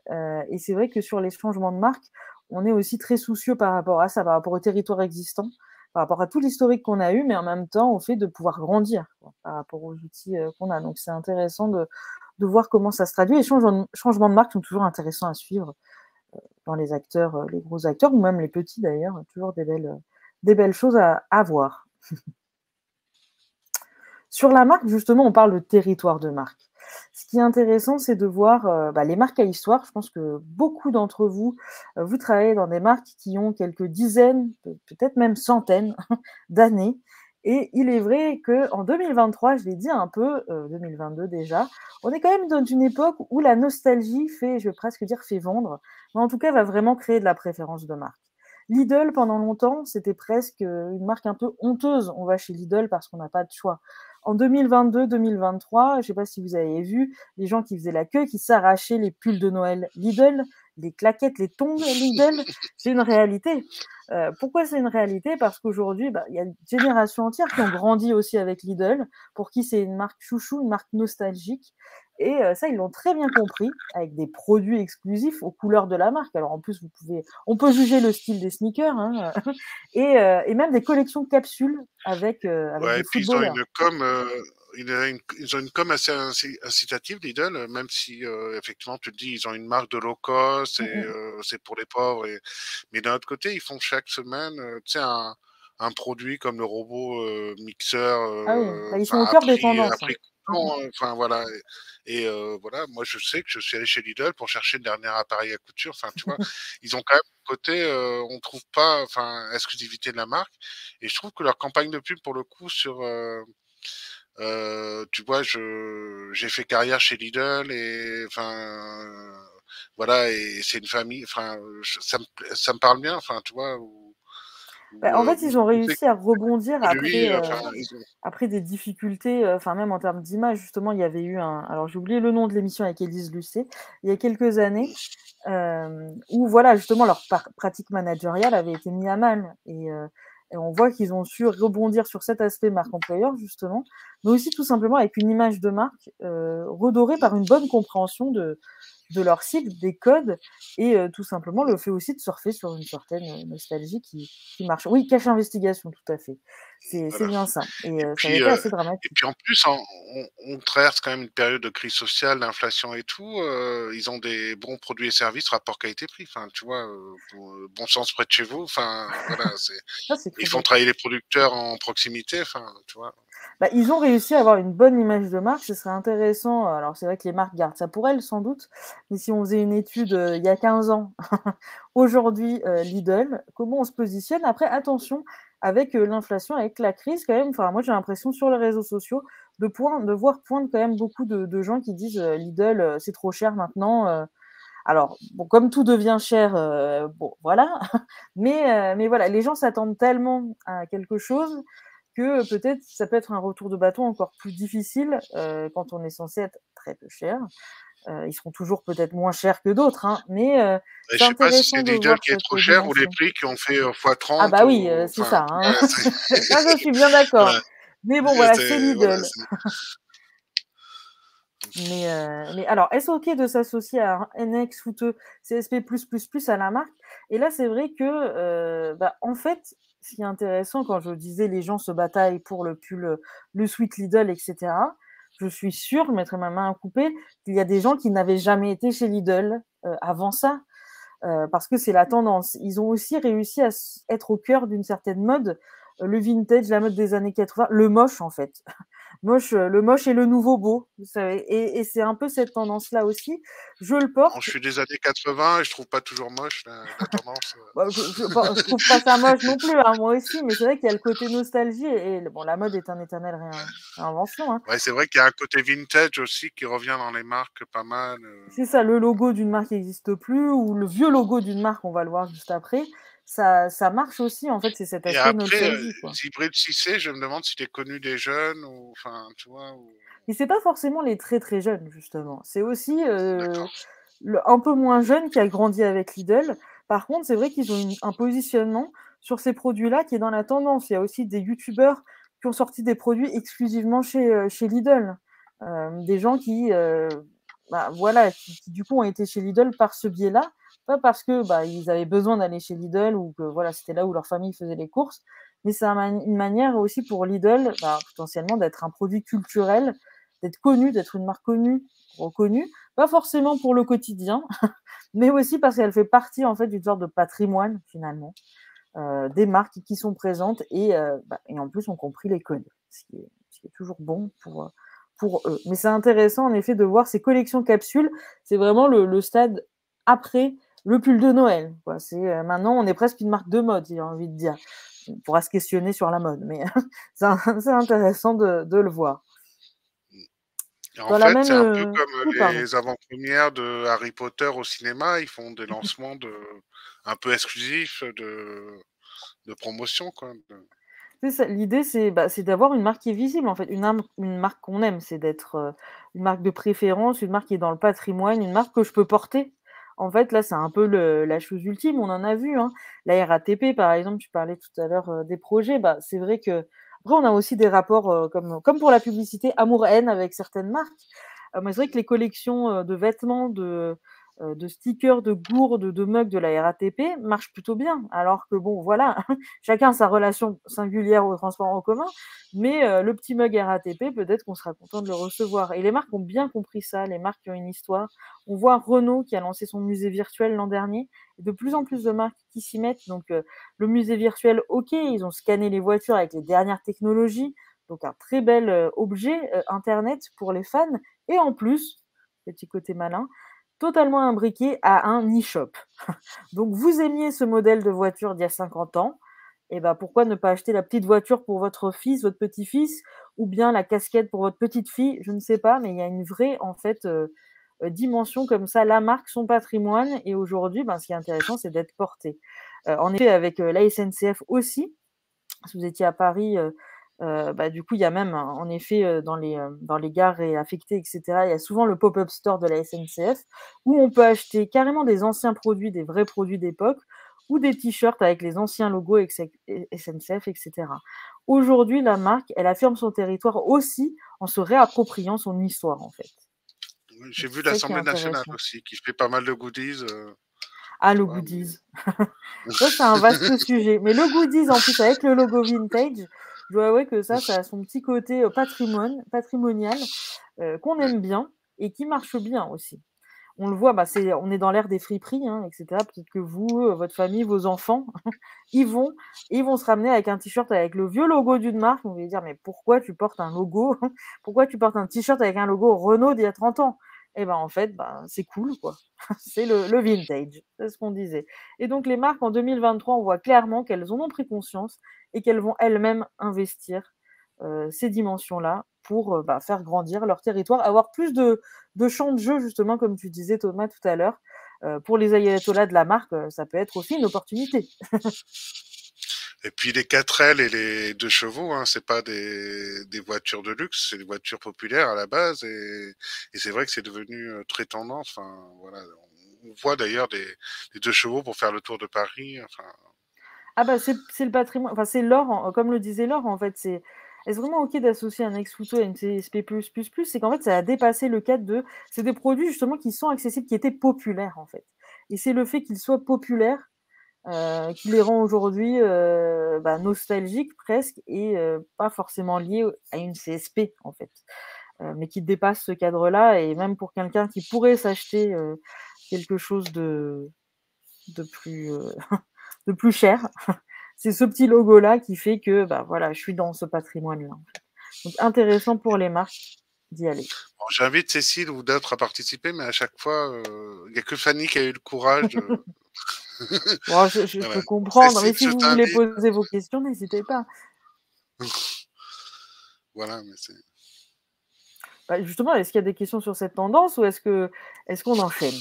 Et c'est vrai que sur les changements de marque, on est aussi très soucieux par rapport à ça, par rapport au territoire existant, par rapport à tout l'historique qu'on a eu, mais en même temps au fait de pouvoir grandir par rapport aux outils qu'on a. Donc c'est intéressant de voir comment ça se traduit. Les changements de marque sont toujours intéressants à suivre dans les acteurs, les gros acteurs, ou même les petits d'ailleurs, toujours des belles choses à voir. Sur la marque, justement, on parle de territoire de marque. Ce qui est intéressant, c'est de voir les marques à histoire. Je pense que beaucoup d'entre vous, vous travaillez dans des marques qui ont quelques dizaines, peut-être même centaines d'années. Et il est vrai qu'en 2023, je l'ai dit un peu, 2022 déjà, on est quand même dans une époque où la nostalgie fait, je vais presque dire, fait vendre, mais en tout cas va vraiment créer de la préférence de marque. Lidl, pendant longtemps, c'était presque une marque un peu honteuse. On va chez Lidl parce qu'on n'a pas de choix. En 2022-2023, je ne sais pas si vous avez vu, les gens qui faisaient la queue, qui s'arrachaient les pulls de Noël Lidl, les claquettes, les tongs Lidl, c'est une réalité. Pourquoi c'est une réalité? Parce qu'aujourd'hui, il y a une génération entière qui ont grandi aussi avec Lidl, pour qui c'est une marque chouchou, une marque nostalgique. Et ça, ils l'ont très bien compris, avec des produits exclusifs aux couleurs de la marque. Alors en plus, on peut juger le style des sneakers, hein, et même des collections de capsules avec des footballeurs. Ils ont une com assez incitative, Lidl, même si effectivement tu te dis ils ont une marque de low cost et c'est pour les pauvres. Mais d'un autre côté, ils font chaque semaine un un produit comme le robot mixeur, Ah oui, bah, ils sont enfin au cœur des tendances, à hein. prix coûtant, enfin voilà. Et voilà, moi je sais que je suis allé chez Lidl pour chercher le dernier appareil à couture. Enfin, tu vois, ils ont quand même un côté, on trouve pas, enfin, exclusivité de la marque. Et je trouve que leur campagne de pub, pour le coup, sur, tu vois, j'ai fait carrière chez Lidl et enfin, voilà, et c'est une famille. Enfin, ça me parle bien. Enfin, tu vois, Bah, en fait, où ils ont je sais réussi à rebondir qu'aujourd'hui, enfin, après des difficultés, enfin même en termes d'image, justement, il y avait eu alors j'ai oublié le nom de l'émission avec Élise Lucet, il y a quelques années, où voilà, justement, leur pratique managériale avait été mise à mal et on voit qu'ils ont su rebondir sur cet aspect marque employeur, justement, mais aussi tout simplement avec une image de marque, redorée par une bonne compréhension de leur cible, des codes et tout simplement le fait aussi de surfer sur une certaine, nostalgie qui marche. Oui, Cache Investigation, tout à fait. C'est voilà. bien ça et Et ça avait puis, été assez dramatique. en plus, on traverse quand même une période de crise sociale, d'inflation et tout. Ils ont des bons produits et services, rapport qualité-prix. Enfin, tu vois, bon sens près de chez vous. Enfin, voilà, Ça, c'est ils très font beau. travailler les producteurs en proximité. Enfin, tu vois. Bah, ils ont réussi à avoir une bonne image de marque, ce serait intéressant, alors c'est vrai que les marques gardent ça pour elles sans doute, mais si on faisait une étude, il y a 15 ans, aujourd'hui, Lidl, comment on se positionne? Après attention, avec, l'inflation, avec la crise quand même, enfin moi j'ai l'impression sur les réseaux sociaux de voir poindre quand même beaucoup de gens qui disent, «Lidl, c'est trop cher maintenant», alors bon, comme tout devient cher, bon voilà, mais voilà, les gens s'attendent tellement à quelque chose que peut-être ça peut être un retour de bâton encore plus difficile, quand on est censé être très peu cher. Ils seront toujours peut-être moins chers que d'autres, hein, mais Et je c'est sais pas si intéressant c'est de Lidl voir qui est cette trop cher ou les dimension. prix qui ont fait fois Ah 30 bah oui, ou c'est enfin, ça, tu hein. vois, Ça, je suis bien d'accord. voilà, Mais bon, voilà, c'est voilà, Lidl. Mais alors, est-ce OK de s'associer à un NX ou CSP+++ à la marque? Et là, c'est vrai que, bah, en fait, ce qui est intéressant quand je disais les gens se bataillent pour le pull, le sweat Lidl et cetera, je suis sûre, je mettrai ma main à couper, qu'il y a des gens qui n'avaient jamais été chez Lidl, avant ça, parce que c'est la tendance. Ils ont aussi réussi à être au cœur d'une certaine mode, le vintage, la mode des années 80, le moche, en fait. Moche, le moche est le nouveau beau, vous savez et c'est un peu cette tendance-là aussi. Je le bon, porte, je suis des années 80 et je trouve pas toujours moche la tendance. bah, je trouve pas ça moche non plus, hein, moi aussi, mais c'est vrai qu'il y a le côté nostalgie et bon, la mode est un éternelle réinvention, hein. Ouais, c'est vrai qu'il y a un côté vintage aussi qui revient dans les marques pas mal. C'est ça, le logo d'une marque n'existe plus ou le vieux logo d'une marque, on va le voir juste après, ça marche aussi, en fait, c'est cet Et aspect après, nostalgie, quoi. Zibril Cissé, je me demande s'il est connu des jeunes ou enfin, tu vois? Ou Et c'est pas forcément les très, très jeunes, justement. C'est aussi, d'accord. un peu moins jeune qui a grandi avec Lidl. Par contre, c'est vrai qu'ils ont un positionnement sur ces produits-là qui est dans la tendance. Il y a aussi des youtubeurs qui ont sorti des produits exclusivement chez Lidl. Des gens qui, bah, voilà, qui du coup ont été chez Lidl par ce biais-là, pas parce que, bah, ils avaient besoin d'aller chez Lidl ou que voilà, c'était là où leur famille faisait les courses, mais c'est une manière aussi pour Lidl, bah, potentiellement d'être un produit culturel, d'être connu, d'être une marque connue, reconnue, pas forcément pour le quotidien, mais aussi parce qu'elle fait partie en fait d'une sorte de patrimoine finalement, des marques qui sont présentes et en plus ont compris les codes, ce qui est toujours bon pour eux. Mais c'est intéressant en effet de voir ces collections capsules, c'est vraiment le stade après le pull de Noël, quoi. C'est, maintenant on est presque une marque de mode, j'ai envie de dire. On pourra se questionner sur la mode, mais c'est intéressant de le voir. Et en Dans la fait, même, c'est un peu comme, oui pardon. les avant-premières de Harry Potter au cinéma. Ils font des lancements un peu exclusifs de promotion, quoi, C'est ça, l'idée c'est d'avoir une marque qui est visible en fait, une marque qu'on aime, c'est d'être, une marque de préférence, une marque qui est dans le patrimoine, une marque que je peux porter. En fait, là, c'est un peu la chose ultime, on en a vu, hein. La RATP par exemple, tu parlais tout à l'heure, des projets, bah, c'est vrai qu'après on a aussi des rapports, comme pour la publicité, amour-haine avec certaines marques. Mais c'est vrai que les collections, de vêtements, de stickers, de gourdes, de mugs de la RATP marche plutôt bien. Alors que bon, voilà, chacun sa relation singulière au transport en commun, mais le petit mug RATP, peut-être qu'on sera content de le recevoir. Et les marques ont bien compris ça, les marques qui ont une histoire. On voit Renault qui a lancé son musée virtuel l'an dernier, et de plus en plus de marques qui s'y mettent. Donc le musée virtuel, ok, ils ont scanné les voitures avec les dernières technologies, donc un très bel objet Internet pour les fans, et en plus, petit côté malin, totalement imbriqué à un e-shop. Donc, vous aimiez ce modèle de voiture d'il y a 50 ans, et ben pourquoi ne pas acheter la petite voiture pour votre fils, votre petit-fils, ou bien la casquette pour votre petite fille, je ne sais pas, mais il y a une vraie, en fait, dimension comme ça, la marque, son patrimoine, et aujourd'hui, ben, ce qui est intéressant, c'est d'être porté. En effet, avec la SNCF aussi, si vous étiez à Paris, bah, du coup, il y a même, en effet, dans les gares réaffectées, etc., il y a souvent le pop-up store de la SNCF où on peut acheter carrément des anciens produits, des vrais produits d'époque, ou des t-shirts avec les anciens logos SNCF, etc. Aujourd'hui, la marque, elle affirme son territoire aussi en se réappropriant son histoire, en fait. J'ai Donc, vu c'est ça qui est l'Assemblée nationale intéressant. aussi, qui fait pas mal de goodies. Ah, tu le vois, mais- goodies. Ça, c'est un vaste sujet. Mais le goodies, en plus, avec le logo vintage, je dois avouer que ça a son petit côté patrimonial, qu'on Ouais. aime bien et qui marche bien aussi. On le voit, bah, on est dans l'ère des friperies, hein, etc. Peut-être que vous, votre famille, vos enfants, ils vont se ramener avec un t-shirt avec le vieux logo d'une marque. On va dire, mais pourquoi tu portes un logo Pourquoi tu portes un t-shirt avec un logo Renault d'il y a 30 ans? Eh ben, en fait, bah, c'est cool, quoi. C'est le vintage, c'est ce qu'on disait. Et donc, les marques, en 2023, on voit clairement qu'elles en ont pris conscience et qu'elles vont elles-mêmes investir ces dimensions-là pour bah, faire grandir leur territoire, avoir plus de champs de jeu, justement, comme tu disais, Thomas, tout à l'heure. Pour les ayatollahs de la marque, ça peut être aussi une opportunité. Et puis les 4L et les 2 chevaux, hein, c'est pas des voitures de luxe, c'est des voitures populaires à la base, et c'est vrai que c'est devenu très tendance. Enfin, voilà, on voit d'ailleurs des 2 chevaux pour faire le tour de Paris. Enfin, Ah bah c'est le patrimoine, enfin c'est l'or, comme le disait Laure, en fait, est-ce vraiment ok d'associer un ex-photo à une CSP++, c'est qu'en fait ça a dépassé le cadre c'est des produits justement qui sont accessibles, qui étaient populaires en fait. Et c'est le fait qu'ils soient populaires qui les rend aujourd'hui bah, nostalgiques presque et pas forcément liés à une CSP en fait. Mais qui dépasse ce cadre-là, et même pour quelqu'un qui pourrait s'acheter quelque chose de plus, de plus cher, c'est ce petit logo-là qui fait que bah, voilà, je suis dans ce patrimoine-là. En fait. Donc intéressant pour les marques d'y aller. bon, j'invite Cécile ou d'autres à participer, mais à chaque fois, il n'y a que Fanny qui a eu le courage de. Bon, je Voilà. peux comprendre, mais Cécile, si je vous voulez t'invite. poser vos questions, n'hésitez pas. Voilà, mais c'est. Bah, justement, est-ce qu'il y a des questions sur cette tendance ou est-ce qu'on enchaîne?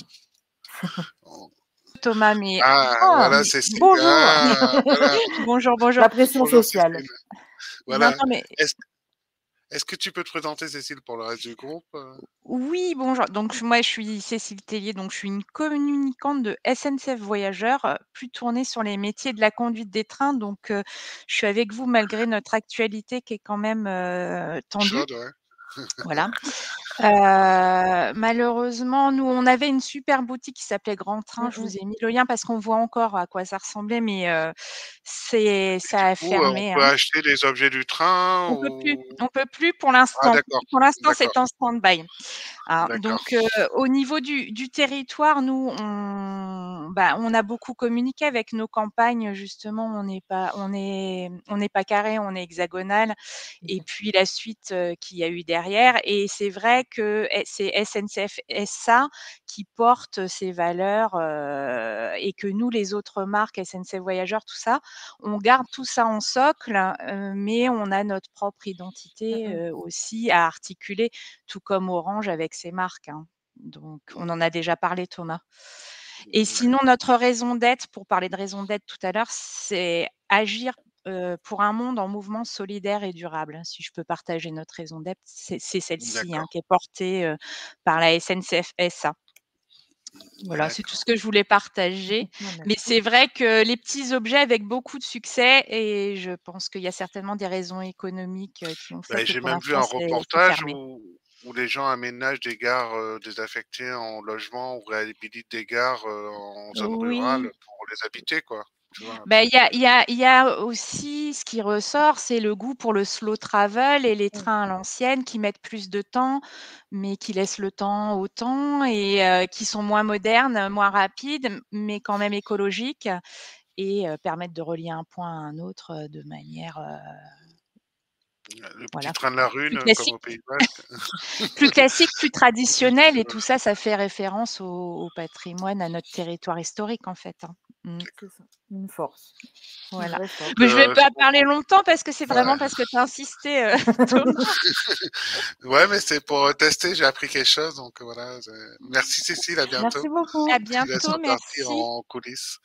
Thomas, mais Ah, Ah, voilà, Cécile. bonjour. Ah, voilà. bonjour. La pression Bonjour, sociale. Cécile. Non, Voilà. non, mais Est-ce que tu peux te présenter, Cécile, pour le reste du groupe? oui, bonjour. Donc moi, je suis Cécile Tellier, donc je suis une communicante de SNCF Voyageurs, plus tournée sur les métiers de la conduite des trains. Donc, je suis avec vous malgré notre actualité qui est quand même tendue. Chaude, ouais. Voilà. Malheureusement, nous, on avait une super boutique qui s'appelait Grand Train. Je vous ai mis le lien parce qu'on voit encore à quoi ça ressemblait, mais ça a On fermé, peut hein. acheter des objets du train ou. On peut plus pour Ah, l'instant. d'accord. Pour l'instant, D'accord. c'est en stand-by. Hein, D'accord. donc, au niveau du territoire, nous, on a beaucoup communiqué avec nos campagnes. Justement, on n'est pas carré, on est hexagonal. Et puis la suite qu'il y a eu derrière. Et c'est vrai que c'est SNCF SA qui porte ces valeurs et que nous, les autres marques, SNCF Voyageurs, tout ça, on garde tout ça en socle, mais on a notre propre identité aussi à articuler, tout comme Orange avec ses marques. Hein. Donc, on en a déjà parlé, Thomas. Et sinon, notre raison d'être, pour parler de raison d'être tout à l'heure, c'est agir pour un monde en mouvement solidaire et durable. Si je peux partager notre raison d'être, c'est celle-ci hein, qui est portée par la SNCF SA. Voilà, c'est tout ce que je voulais partager. Mais c'est vrai que les petits objets avec beaucoup de succès, et je pense qu'il y a certainement des raisons économiques qui ont fait que J'ai pour même vu un l'instant, c'est reportage fermé. où les gens aménagent des gares désaffectées en logement ou réhabilitent des gares en zone rurale Oui. pour les habiter, quoi. Tu vois, Bah, il y a aussi ce qui ressort, c'est le goût pour le slow travel et les trains à l'ancienne qui mettent plus de temps, mais qui laissent le temps au temps et qui sont moins modernes, moins rapides, mais quand même écologiques et permettent de relier un point à un autre, de manière, le petit voilà, train de la plus Rune, comme classique. au Pays Basque. Plus classique, plus traditionnel et tout ça, ça fait référence au patrimoine, à notre territoire historique, en fait, hein. Mmh. C'est ça, une force. Une Voilà. vraie force. Mais je vais pas je parler longtemps parce que c'est Ouais. vraiment parce que tu as insisté, Thomas. Ouais, mais c'est pour tester, j'ai appris quelque chose, donc voilà. Merci Cécile, à bientôt. Merci beaucoup. À Je te laisse bientôt, repartir merci. en coulisses.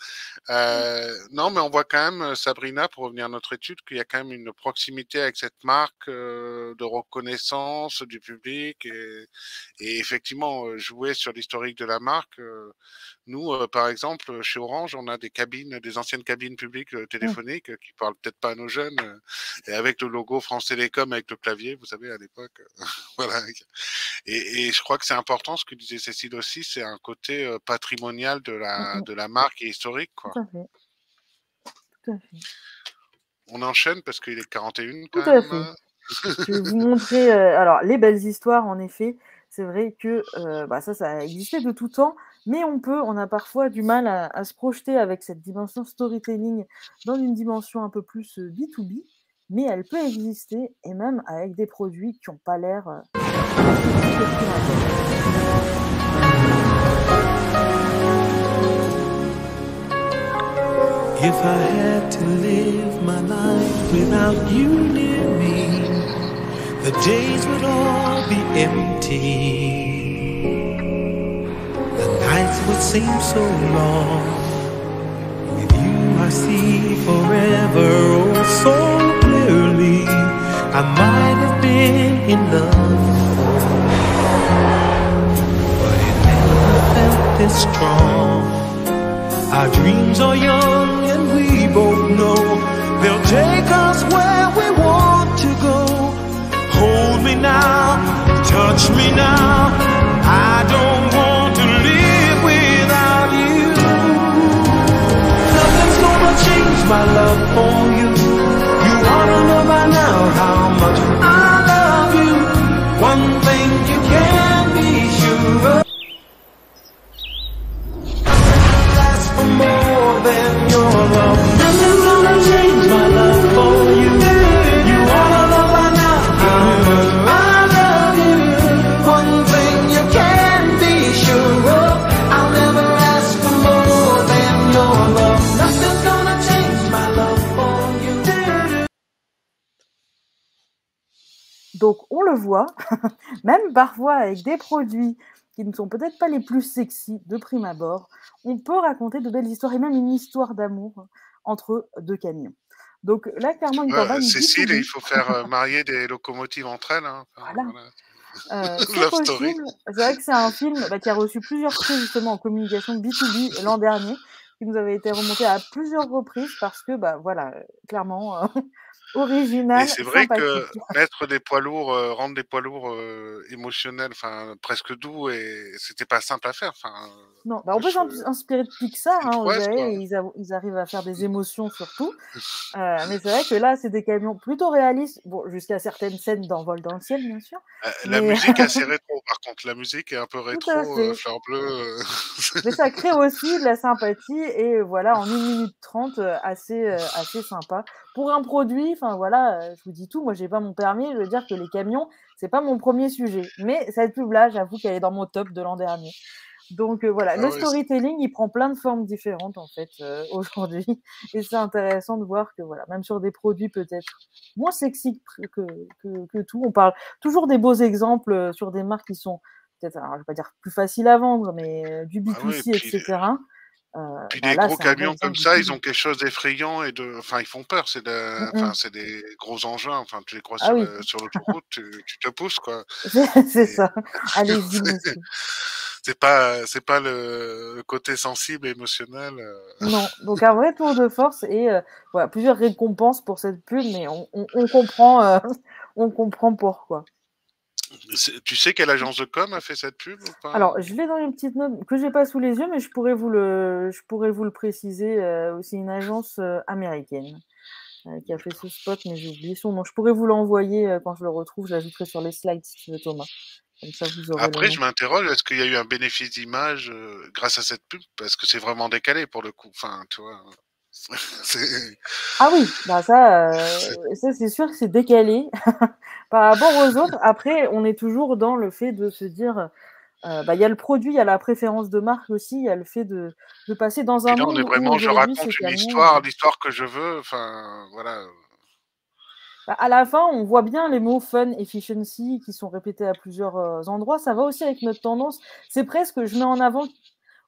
Non, mais on voit quand même, Sabrina, pour revenir à notre étude, qu'il y a quand même une proximité avec cette marque de reconnaissance du public et effectivement jouer sur l'historique de la marque. Nous, par exemple, chez Orange, on a des cabines, des anciennes cabines publiques téléphoniques qui parlent peut-être pas à nos jeunes, et avec le logo France Télécom avec le clavier, vous savez, à l'époque. Voilà. Et je crois que c'est important, ce que disait Cécile aussi, c'est un côté patrimonial de la marque et historique, quoi. Tout à fait. Tout à fait. On enchaîne parce qu'il est 41 Tout quand à même. fait. Je vais vous montrer alors les belles histoires, en effet. C'est vrai que ça a existé de tout temps, mais on a parfois du mal à se projeter avec cette dimension storytelling dans une dimension un peu plus B2B, mais elle peut exister et même avec des produits qui n'ont pas l'air If I had to live my life without you near me, the days would all be empty. The nights would seem so long. With you I see forever oh so clearly. I might have been in love before, but it never felt this strong. Our dreams are young and we both know they'll take us where we want to go. Hold me now, touch me now. I don't want to live without you. Nothing's gonna change my love for you. You ought to know by now how much I love you. One thing you can be sure of. More than your love. Nothing's gonna change my love for you. You ought to know by now how much I love you. One thing you can be sure of, I'll never ask for more than your love. Nothing's gonna change my love for you. Donc on le voit, même parfois avec des produits qui ne sont peut-être pas les plus sexy de prime abord, on peut raconter de belles histoires et même une histoire d'amour entre deux camions. Donc là, clairement, une campagne Cécile, B2B. il faut faire marier des locomotives entre elles. Hein. Enfin, voilà. C'est Love possible. story. C'est vrai que c'est un film qui a reçu plusieurs prix justement en communication B2B l'an dernier, qui nous avait été remonté à plusieurs reprises parce que, clairement, original, Et c'est vrai sympathique. que mettre des poids lourds, rendre des poirs lourds émotionnels, enfin presque doux, et c'était pas simple à faire. Enfin, non, on peut s'inspirer de Pixar, hein, vous prouesse, savez, ils arrivent à faire des émotions surtout. Mais c'est vrai que là, c'est des camions plutôt réalistes, bon, jusqu'à certaines scènes d'envol dans le ciel, bien sûr. La musique est assez rétro, par contre. La musique est un peu rétro, fleur bleue. Mais ça crée aussi de la sympathie et voilà, en 1 minute 30, assez sympa. Pour un produit, enfin voilà, je vous dis tout, moi j'ai pas mon permis, je veux dire que les camions, c'est pas mon premier sujet. Mais cette pub-là, j'avoue qu'elle est dans mon top de l'an dernier. Donc voilà, le storytelling, il prend plein de formes différentes en fait aujourd'hui. Et c'est intéressant de voir que voilà, même sur des produits peut-être moins sexy que tout, on parle toujours des beaux exemples sur des marques qui sont peut-être, alors, je vais pas dire plus faciles à vendre, mais du B2C, etc. Puis les gros camions comme ça, ils ont quelque chose d'effrayant et enfin, ils font peur. C'est des gros engins. Enfin, tu les crois sur l'autoroute, tu te pousses, quoi. C'est ça. Allez-y, monsieur. C'est pas le côté sensible et émotionnel. Non, donc un vrai tour de force et voilà, plusieurs récompenses pour cette pub, mais on comprend, on comprend pourquoi. Tu sais quelle agence de com a fait cette pub ou pas? Alors, je l'ai dans les petites notes que j'ai pas sous les yeux, mais je pourrais vous le préciser. C'est une agence américaine qui a fait ce spot, mais j'ai oublié son nom. Je pourrais vous l'envoyer quand je le retrouve. Je l'ajouterai sur les slides si tu veux, Thomas. Comme ça, vous aurez le Après, nom. je m'interroge, est-ce qu'il y a eu un bénéfice d'image grâce à cette pub? Parce que c'est vraiment décalé pour le coup. Enfin, tu vois. C'est... Ah oui, bah ça c'est sûr que c'est décalé par rapport aux autres. Après, on est toujours dans le fait de se dire, il y a le produit, il y a la préférence de marque aussi, il y a le fait de passer dans un Puis là, on est monde où vraiment, je aujourd'hui ces raconte une camions. l'histoire que je veux. Enfin, voilà. À la fin, on voit bien les mots fun, efficiency qui sont répétés à plusieurs endroits. Ça va aussi avec notre tendance. C'est presque, je mets en avant,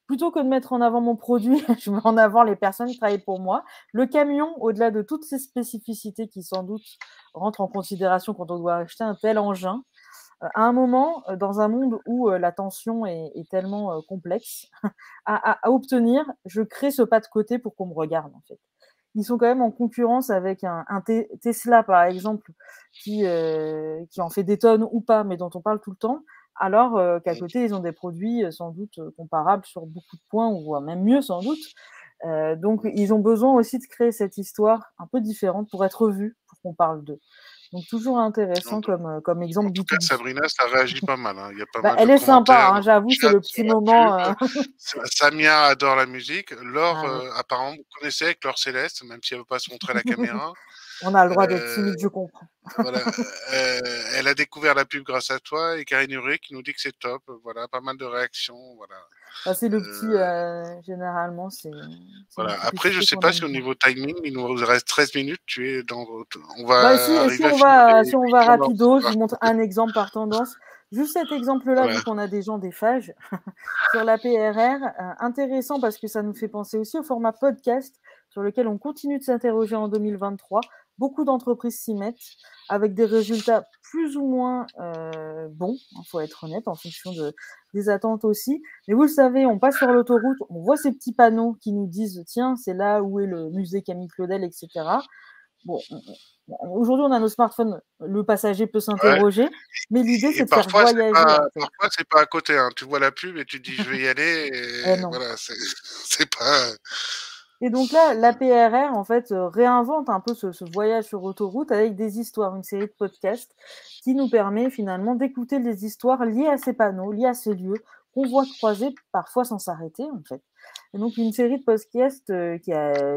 plutôt que de mettre en avant mon produit, je mets en avant les personnes qui travaillent pour moi. Le camion, au-delà de toutes ces spécificités qui sans doute rentrent en considération quand on doit acheter un tel engin, à un moment, dans un monde où la tension est tellement complexe à obtenir, je crée ce pas de côté pour qu'on me regarde en fait. Ils sont quand même en concurrence avec un Tesla, par exemple, qui en fait des tonnes ou pas, mais dont on parle tout le temps, alors qu'à côté, ils ont des produits sans doute comparables sur beaucoup de points, ou même mieux sans doute. Donc, ils ont besoin aussi de créer cette histoire un peu différente pour être vus, pour qu'on parle d'eux. Donc, toujours intéressant comme exemple En tout cas, B2B. Sabrina, ça réagit pas mal. Hein. Il y a pas Bah, mal elle de est sympa, commentaires hein, dans j'avoue, le c'est chat le sur petit la moment. pub. Samia adore la musique. Laure, Ah ouais. apparemment, vous connaissez avec Laure Céleste, même si elle ne veut pas se montrer à la caméra. On a le droit d'être timide, je comprends. Voilà, elle a découvert la pub grâce à toi et Karine Uré qui nous dit que c'est top. Voilà, pas mal de réactions. Voilà. Bah, c'est le petit, généralement, c'est le Voilà. petit Après, je péché sais qu'on pas aime si au bien. niveau timing, il nous reste 13 minutes. Tu es dans. On Bah, va si arriver à finir si on va l'émission dans rapido, je vous montre un exemple par tendance. Juste cet exemple-là, Voilà. vu qu'on a des gens des phages sur la PRR, intéressant parce que ça nous fait penser aussi au format podcast sur lequel on continue de s'interroger en 2023. Beaucoup d'entreprises s'y mettent avec des résultats plus ou moins bons, faut être honnête, en fonction des attentes aussi. Mais vous le savez, on passe sur l'autoroute, on voit ces petits panneaux qui nous disent tiens, c'est là où est le musée Camille Claudel, etc. Bon, aujourd'hui, on a nos smartphones, le passager peut Ouais. s'interroger, mais l'idée, Et c'est de faire parfois, voyager. parfois, c'est pas à côté. Hein. Tu vois la pub et tu te dis je vais y aller. Et non. voilà, c'est pas. Et donc là, la PRR, en fait, réinvente un peu ce voyage sur autoroute avec des histoires, une série de podcasts qui nous permet finalement d'écouter les histoires liées à ces panneaux, liées à ces lieux qu'on voit croiser parfois sans s'arrêter, en fait. Et donc, une série de podcasts qui a.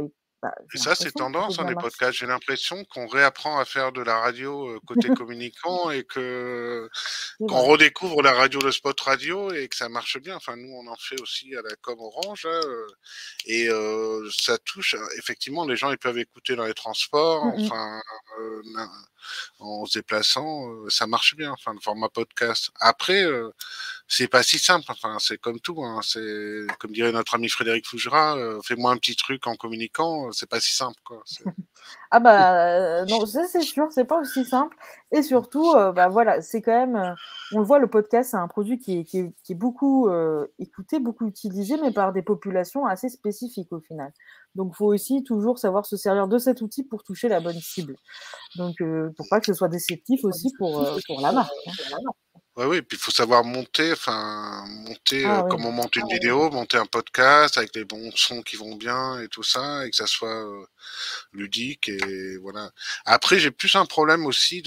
Et ça, c'est tendance, hein, les podcasts. J'ai l'impression qu'on réapprend à faire de la radio côté communicant et qu'on redécouvre la radio, le spot radio et que ça marche bien. Enfin, nous, on en fait aussi à la com Orange. Là, et ça touche, effectivement, les gens, ils peuvent écouter dans les transports, enfin, en se déplaçant. Ça marche bien, enfin, le format podcast. Après, c'est pas si simple. Enfin, c'est comme tout. Hein, c'est comme dirait notre ami Frédéric Fougera, fais-moi un petit truc en communiquant. C'est pas si simple, quoi. Ah bah non, ça c'est sûr, c'est pas aussi simple. Et surtout, voilà, c'est quand même, on le voit, le podcast, c'est un produit qui est beaucoup écouté, beaucoup utilisé, mais par des populations assez spécifiques au final. Donc, il faut aussi toujours savoir se servir de cet outil pour toucher la bonne cible. Donc, pour pas que ce soit déceptif aussi pour la marque. Hein. Oui, puis il faut savoir monter, comment monter une vidéo, monter un podcast avec les bons sons qui vont bien et tout ça, et que ça soit ludique et voilà. Après, j'ai plus un problème aussi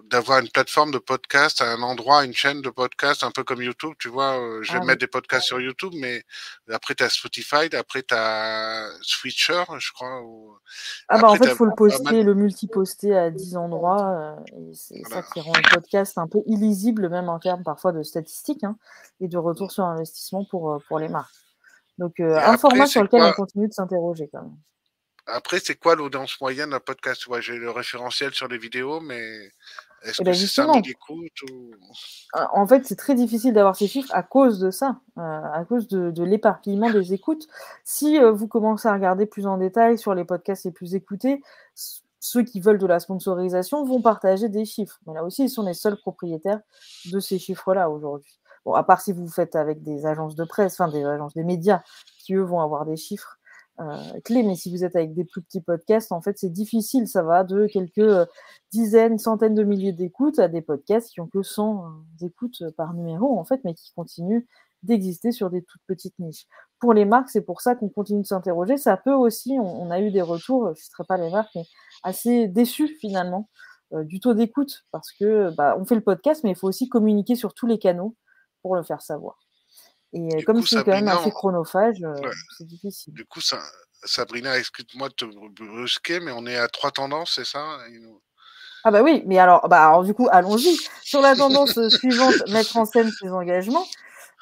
d'avoir une plateforme de podcast à un endroit, une chaîne de podcast, un peu comme YouTube, tu vois. Je vais mettre des podcasts sur YouTube, mais après, tu as Spotify, après, tu as Switcher, je crois. En fait, il faut le poster, le multi-poster à 10 endroits. Et c'est ça qui rend le podcast un peu illisible, même en termes parfois de statistiques et de retour sur investissement pour les marques. Donc, un format sur lequel on continue de s'interroger quand même. Après, c'est quoi l'audience moyenne d'un podcast? Ouais, j'ai le référentiel sur les vidéos, mais est-ce que c'est 5000 écoutes ou... En fait, c'est très difficile d'avoir ces chiffres à cause de ça, à cause de l'éparpillement des écoutes. Si vous commencez à regarder plus en détail sur les podcasts les plus écoutés, ceux qui veulent de la sponsorisation vont partager des chiffres. Mais là aussi, ils sont les seuls propriétaires de ces chiffres-là aujourd'hui. Bon, à part si vous faites avec des agences de presse, des médias, qui eux vont avoir des chiffres. clé. Mais si vous êtes avec des plus petits podcasts, en fait, c'est difficile. Ça va de quelques dizaines, centaines de milliers d'écoutes à des podcasts qui ont que 100 écoutes par numéro, en fait, mais qui continuent d'exister sur des toutes petites niches. Pour les marques, c'est pour ça qu'on continue de s'interroger. Ça peut aussi, on a eu des retours, je ne citerai pas les marques, mais assez déçus finalement du taux d'écoute, parce que on fait le podcast, mais il faut aussi communiquer sur tous les canaux pour le faire savoir. Et comme c'est quand même assez chronophage, c'est difficile. Du coup, Sabrina, excuse-moi de te brusquer, mais on est à 3 tendances, c'est ça? Ah bah oui, mais alors du coup, allons-y. Sur la tendance suivante, mettre en scène ses engagements,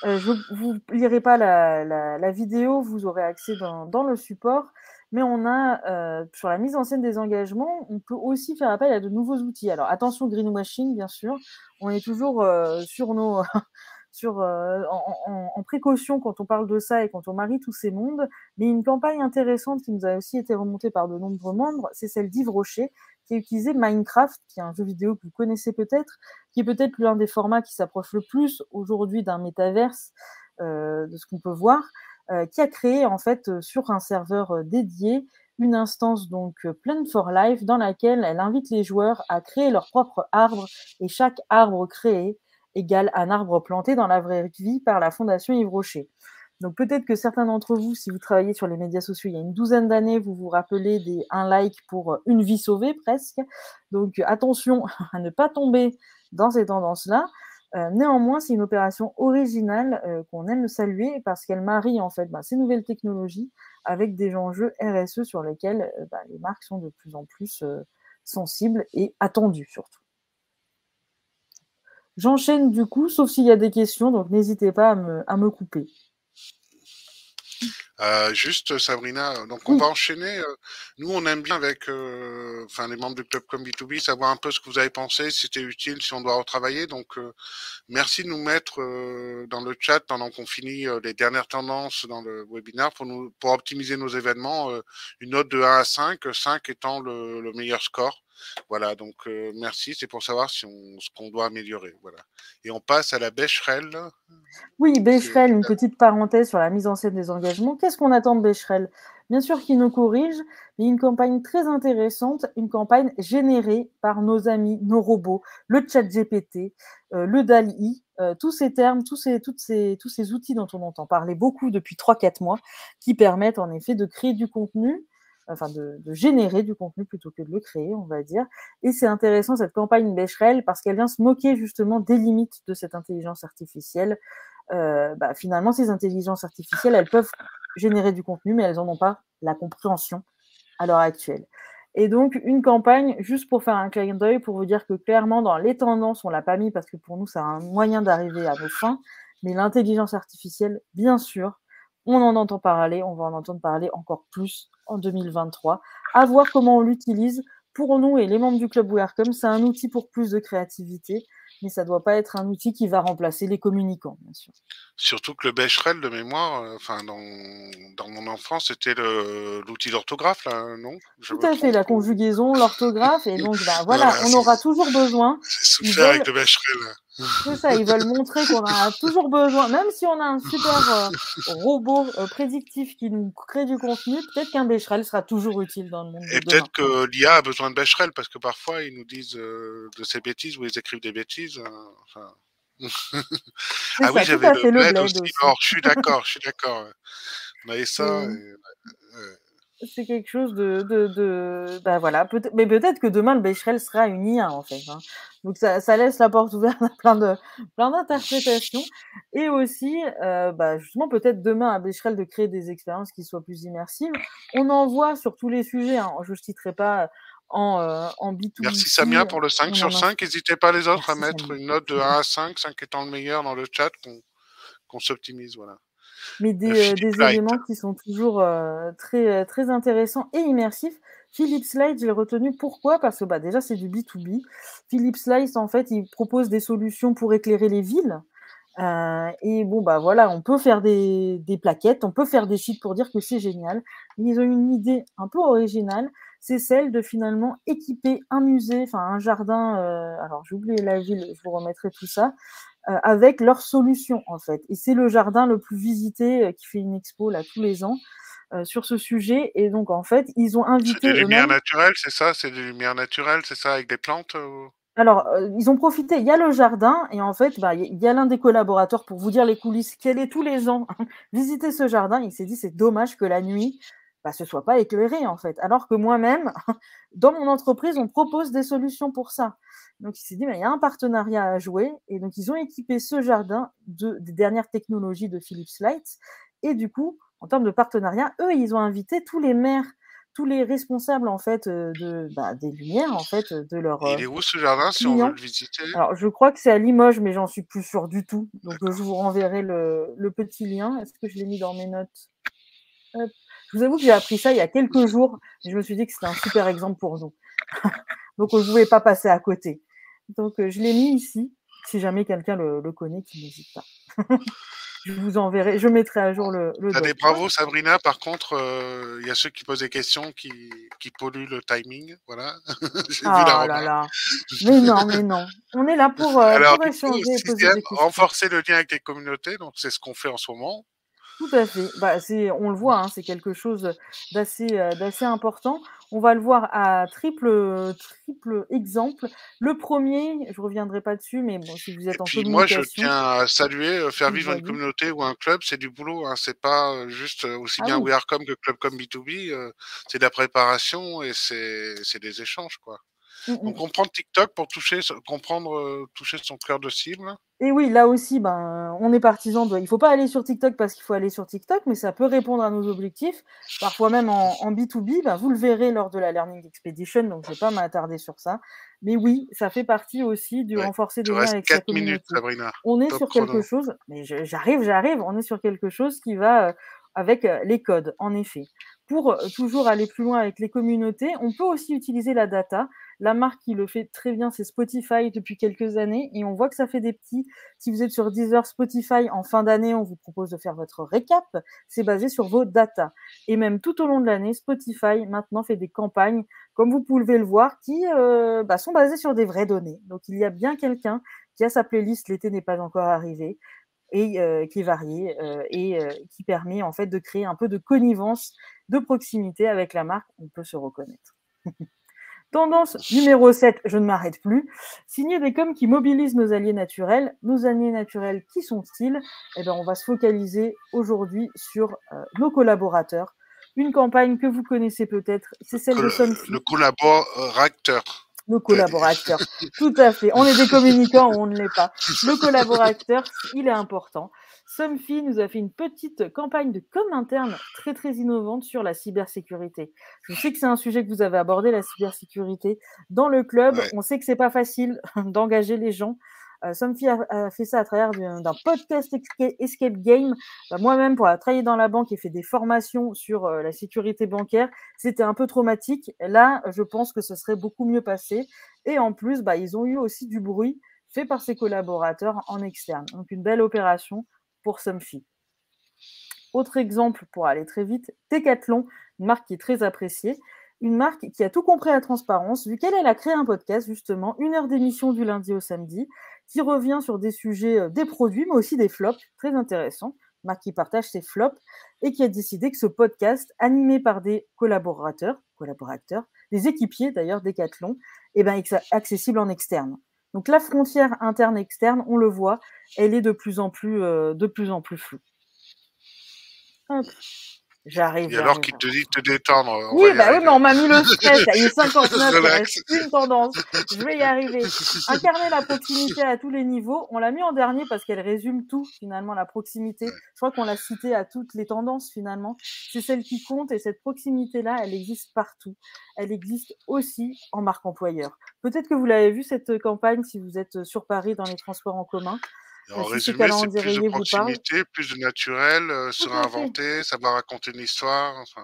vous ne lirez pas la vidéo, vous aurez accès dans le support, mais on a, sur la mise en scène des engagements, on peut aussi faire appel à de nouveaux outils. Alors attention greenwashing, bien sûr, on est toujours sur nos... en précaution quand on parle de ça et quand on marie tous ces mondes, mais une campagne intéressante qui nous a aussi été remontée par de nombreux membres, c'est celle d'Yves Rocher, qui a utilisé Minecraft, qui est un jeu vidéo que vous connaissez peut-être, qui est peut-être l'un des formats qui s'approche le plus aujourd'hui d'un métaverse, de ce qu'on peut voir, qui a créé en fait sur un serveur dédié une instance donc Plant for Life dans laquelle elle invite les joueurs à créer leur propre arbre, et chaque arbre créé égale un arbre planté dans la vraie vie par la Fondation Yves Rocher. Donc peut-être que certains d'entre vous, si vous travaillez sur les médias sociaux il y a une douzaine d'années, vous vous rappelez un like pour une vie sauvée presque. Donc attention à ne pas tomber dans ces tendances-là. Néanmoins, c'est une opération originale qu'on aime saluer parce qu'elle marie en fait ces nouvelles technologies avec des enjeux RSE sur lesquels les marques sont de plus en plus sensibles et attendues surtout. J'enchaîne du coup, sauf s'il y a des questions, donc n'hésitez pas à me couper. Juste Sabrina, donc on va enchaîner. Nous, on aime bien avec les membres du Club Comme B2B savoir un peu ce que vous avez pensé, si c'était utile, si on doit retravailler. Donc, merci de nous mettre dans le chat pendant qu'on finit les dernières tendances dans le webinaire pour optimiser nos événements. Une note de 1 à 5, 5 étant le meilleur score. Voilà, donc merci, c'est pour savoir ce qu'on doit améliorer. Voilà. Et on passe à la Becherel. Oui, Becherel, une petite parenthèse sur la mise en scène des engagements. Qu'est-ce qu'on attend de Becherel? Bien sûr qu'il nous corrige, mais une campagne très intéressante, une campagne générée par nos amis, nos robots, le chat GPT, le DALL-E, tous ces termes, tous ces outils dont on entend parler beaucoup depuis 3-4 mois, qui permettent en effet de créer du contenu, enfin de générer du contenu plutôt que de le créer, on va dire. Et c'est intéressant cette campagne Becherel parce qu'elle vient se moquer justement des limites de cette intelligence artificielle. Finalement, ces intelligences artificielles, elles peuvent générer du contenu, mais elles n'en ont pas la compréhension à l'heure actuelle. Et donc, une campagne, juste pour faire un clin d'œil, pour vous dire que clairement, dans les tendances, on ne l'a pas mis parce que pour nous, c'est un moyen d'arriver à nos fins. Mais l'intelligence artificielle, bien sûr, on en entend parler, on va en entendre parler encore plus en 2023. À voir comment on l'utilise. Pour nous et les membres du Club Welcome, c'est un outil pour plus de créativité, mais ça ne doit pas être un outil qui va remplacer les communicants, bien sûr. Surtout que le Becherel, de mémoire, dans mon enfance, c'était l'outil d'orthographe, là, non? Tout à fait, la conjugaison, l'orthographe, et donc voilà, on aura toujours besoin. C'est souffert avec le Becherel. C'est ça, ils veulent montrer qu'on a toujours besoin, même si on a un super robot prédictif qui nous crée du contenu, peut-être qu'un Becherel sera toujours utile dans le monde de demain. Et peut-être que l'IA a besoin de Becherel, parce que parfois, ils nous disent de ces bêtises, ou ils écrivent des bêtises. Ah oui, j'avais le bled aussi. Alors, je suis d'accord. On avait ça. C'est quelque chose voilà, mais peut-être que demain le Becherel sera une IA en fait. Hein. Donc ça laisse la porte ouverte à plein d'interprétations. Et aussi, justement, peut-être demain à Becherel de créer des expériences qui soient plus immersives. On en voit sur tous les sujets. Hein. Je ne citerai pas en B2B. Merci Samia pour le 5 sur 5. N'hésitez pas les autres à mettre une note de 1 à 5, 5 étant le meilleur dans le chat, qu'on s'optimise. Voilà. Mais des éléments qui sont toujours très, très intéressants et immersifs. Philips Light, je l'ai retenu. Pourquoi? Parce que déjà, c'est du B2B. Philips Light, en fait, il propose des solutions pour éclairer les villes. On peut faire des plaquettes, on peut faire des sites pour dire que c'est génial. Mais ils ont une idée un peu originale, c'est celle de finalement équiper un musée, un jardin, alors j'ai oublié la ville, je vous remettrai tout ça, avec leur solution en fait. Et c'est le jardin le plus visité qui fait une expo là tous les ans. sur ce sujet. Et donc, en fait, ils ont C'est invité des lumières eux-mêmes. naturelles, c'est ça? C'est des lumières naturelles, c'est ça, avec des plantes? Alors, ils ont profité, il y a le jardin et en fait, bah, il y a l'un des collaborateurs pour vous dire les coulisses, qui allait tous les ans visiter ce jardin. Il s'est dit: «C'est dommage que la nuit, bah, ce soit pas éclairé, en fait». Alors que moi-même, dans mon entreprise, on propose des solutions pour ça. Donc il s'est dit: «Mais il y a un partenariat à jouer» et donc ils ont équipé ce jardin des dernières technologies de Philips Lights et du coup, en termes de partenariat, eux, ils ont invité tous les maires, tous les responsables, en fait, des lumières, en fait, de leurs, Et il est où ce jardin, si on veut clients. le visiter? Alors, je crois que c'est à Limoges, mais j'en suis plus sûre du tout. Donc, je vous renverrai le petit lien. Est-ce que je l'ai mis dans mes notes? Hop. Je vous avoue que j'ai appris ça il y a quelques jours et je me suis dit que c'était un super exemple pour nous. Donc, je ne pouvais pas passer à côté. Donc, je l'ai mis ici. Si jamais quelqu'un le connaît, qu'il n'hésite pas. Je vous enverrai, je mettrai à jour le T'as des doc. bravos, Sabrina. Par contre, il y a ceux qui posent des questions qui polluent le timing. Voilà. J'ai vu la Ah là remarque. là. Mais non, mais non. On est là pour Alors, du coup, échanger et poser 6e, des questions. renforcer le lien avec les communautés. Donc, c'est ce qu'on fait en ce moment. Tout à fait. Bah, on le voit, hein, c'est quelque chose d'assez important. On va le voir à triple exemple. Le premier, je reviendrai pas dessus, mais bon, si vous Et êtes en puis moi, je communication, tiens à saluer, faire vous le vivre une voyez. communauté ou un club, c'est du boulot, hein. C'est pas, juste, aussi Ah bien oui. WeAreCom que Clubcom B2B, c'est de la préparation et c'est des échanges, quoi. Donc comprendre TikTok pour toucher son cœur de cible. Et oui, là aussi, ben, on est partisan de il faut pas aller sur TikTok parce qu'il faut aller sur TikTok, mais ça peut répondre à nos objectifs. Parfois même en B2B, ben, vous le verrez lors de la Learning Expedition, donc je vais pas m'attarder sur ça. Mais oui, ça fait partie aussi du Ouais, renforcer il te des liens reste avec sa 4 minutes, communauté. Sabrina. On est Top sur quelque chrono. chose, mais j'arrive, on est sur quelque chose qui va, avec, les codes, en effet. Pour, toujours aller plus loin avec les communautés, on peut aussi utiliser la data. La marque qui le fait très bien, c'est Spotify depuis quelques années et on voit que ça fait des petits. Si vous êtes sur Deezer, Spotify, en fin d'année, on vous propose de faire votre récap. C'est basé sur vos datas. Et même tout au long de l'année, Spotify maintenant fait des campagnes, comme vous pouvez le voir, qui sont basées sur des vraies données. Donc il y a bien quelqu'un qui a sa playlist L'été n'est pas encore arrivé et qui est variée et qui permet en fait de créer un peu de connivence, de proximité avec la marque. On peut se reconnaître. Tendance numéro 7, je ne m'arrête plus. Signer des coms qui mobilisent nos alliés naturels. Nos alliés naturels, qui sont-ils? Eh ben, on va se focaliser aujourd'hui sur nos collaborateurs. Une campagne que vous connaissez peut-être, c'est celle de Somfy. Le collaborateur. Le collaborateur, tout à fait. On est des communicants ou on ne l'est pas. Le collaborateur, il est important. Somfy nous a fait une petite campagne de com interne très très innovante sur la cybersécurité. Je sais que c'est un sujet que vous avez abordé, la cybersécurité. Dans le club, Ouais. on sait que c'est pas facile d'engager les gens. Somfy a fait ça à travers d'un podcast escape game. Moi-même, pour travailler dans la banque et fait des formations sur la sécurité bancaire, c'était un peu traumatique. Là, je pense que ce serait beaucoup mieux passé. Et en plus, ils ont eu aussi du bruit fait par ses collaborateurs en externe. Donc, une belle opération pour Somfy. Autre exemple, pour aller très vite, Decathlon, une marque qui est très appréciée. Une marque qui a tout compris à la transparence, vu qu'elle a créé un podcast, justement, 1 heure d'émission du lundi au samedi, qui revient sur des sujets, des produits, mais aussi des flops, très intéressants. Une marque qui partage ses flops et qui a décidé que ce podcast, animé par des collaborateurs, des équipiers d'ailleurs, Decathlon, est accessible en externe. Donc la frontière interne-externe, on le voit, elle est de plus en plus floue. Hop. J'arrive. Et alors qu'il te dit de te détendre. Oui, mais on m'a mis le stress. Il est 59, il Relax. reste une tendance. Je vais y arriver. Incarner la proximité à tous les niveaux. On l'a mis en dernier parce qu'elle résume tout, finalement, la proximité. Je crois qu'on l'a cité à toutes les tendances, finalement. C'est celle qui compte et cette proximité-là, elle existe partout. Elle existe aussi en marque employeur. Peut-être que vous l'avez vu, cette campagne, si vous êtes sur Paris dans les transports en commun. En Si ces résumé, c'est plus de calendriers vous parlent. proximité, plus de naturel, se Tout à fait. réinventer, savoir raconter une histoire, enfin.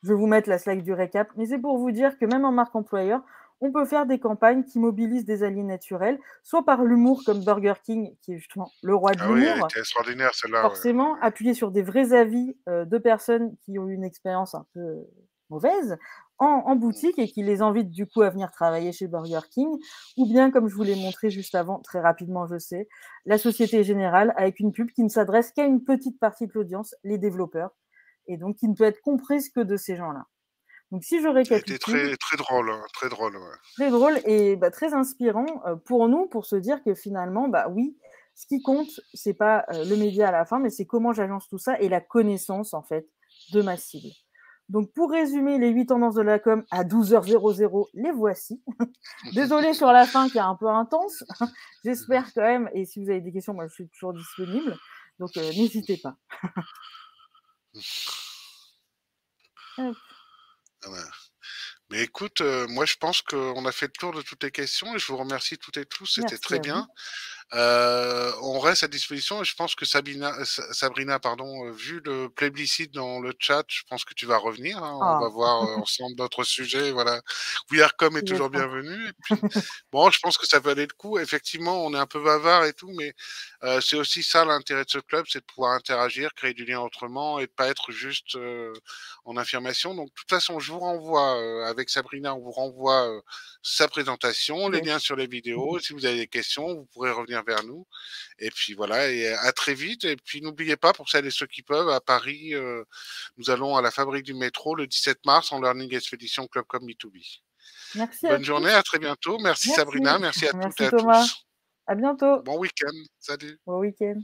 Je vais vous mettre la slide du récap, mais c'est pour vous dire que même en marque employeur, on peut faire des campagnes qui mobilisent des alliés naturels, soit par l'humour comme Burger King, qui est justement le roi de Ah oui, elle l'humour, était extraordinaire celle-là, ouais. forcément, appuyé sur des vrais avis de personnes qui ont eu une expérience un peu mauvaise en boutique et qui les invitent du coup à venir travailler chez Burger King, ou bien, comme je vous l'ai montré juste avant, très rapidement je sais, la Société Générale avec une pub qui ne s'adresse qu'à une petite partie de l'audience, les développeurs, et donc qui ne peut être comprise que de ces gens-là. Donc si je Ça a été récapitule, très, très drôle, hein, très drôle, ouais. très drôle et très inspirant pour nous, pour se dire que finalement, oui, ce qui compte, c'est pas le média à la fin, mais c'est comment j'agence tout ça et la connaissance en fait de ma cible. Donc pour résumer les 8 tendances de la com à 12h00, les voici. Désolée sur la fin qui est un peu intense. J'espère quand même, et si vous avez des questions, moi je suis toujours disponible. Donc n'hésitez pas. Hop. Ah ouais. Mais écoute, moi je pense qu'on a fait le tour de toutes les questions et je vous remercie toutes et tous, c'était Merci très à vous. bien. On reste à disposition et je pense que Sabrina, pardon, vu le plébiscite dans le chat, je pense que tu vas revenir, hein. On va Ah, voir ensemble d'autres sujets. Voilà. Wearcom est vous êtes toujours sympa. bienvenu. Et puis, bon, je pense que ça valait le coup. Effectivement, on est un peu bavard et tout, mais c'est aussi ça l'intérêt de ce club, c'est de pouvoir interagir, créer du lien autrement et de pas être juste en affirmation. Donc, de toute façon, je vous renvoie avec Sabrina, on vous renvoie sa présentation, les Yes. liens sur les vidéos. Si vous avez des questions, vous pourrez revenir vers nous. Et puis voilà, et à très vite. Et puis n'oubliez pas, pour celles et ceux qui peuvent, à Paris, nous allons à la Fabrique du métro le 17 mars en Learning Expedition Club Com B2B. Merci à Bonne journée, tous. à très bientôt. Merci Merci. Sabrina, merci à toutes et Merci à Thomas. tous. À bientôt. Bon week-end. Salut. Bon week-end.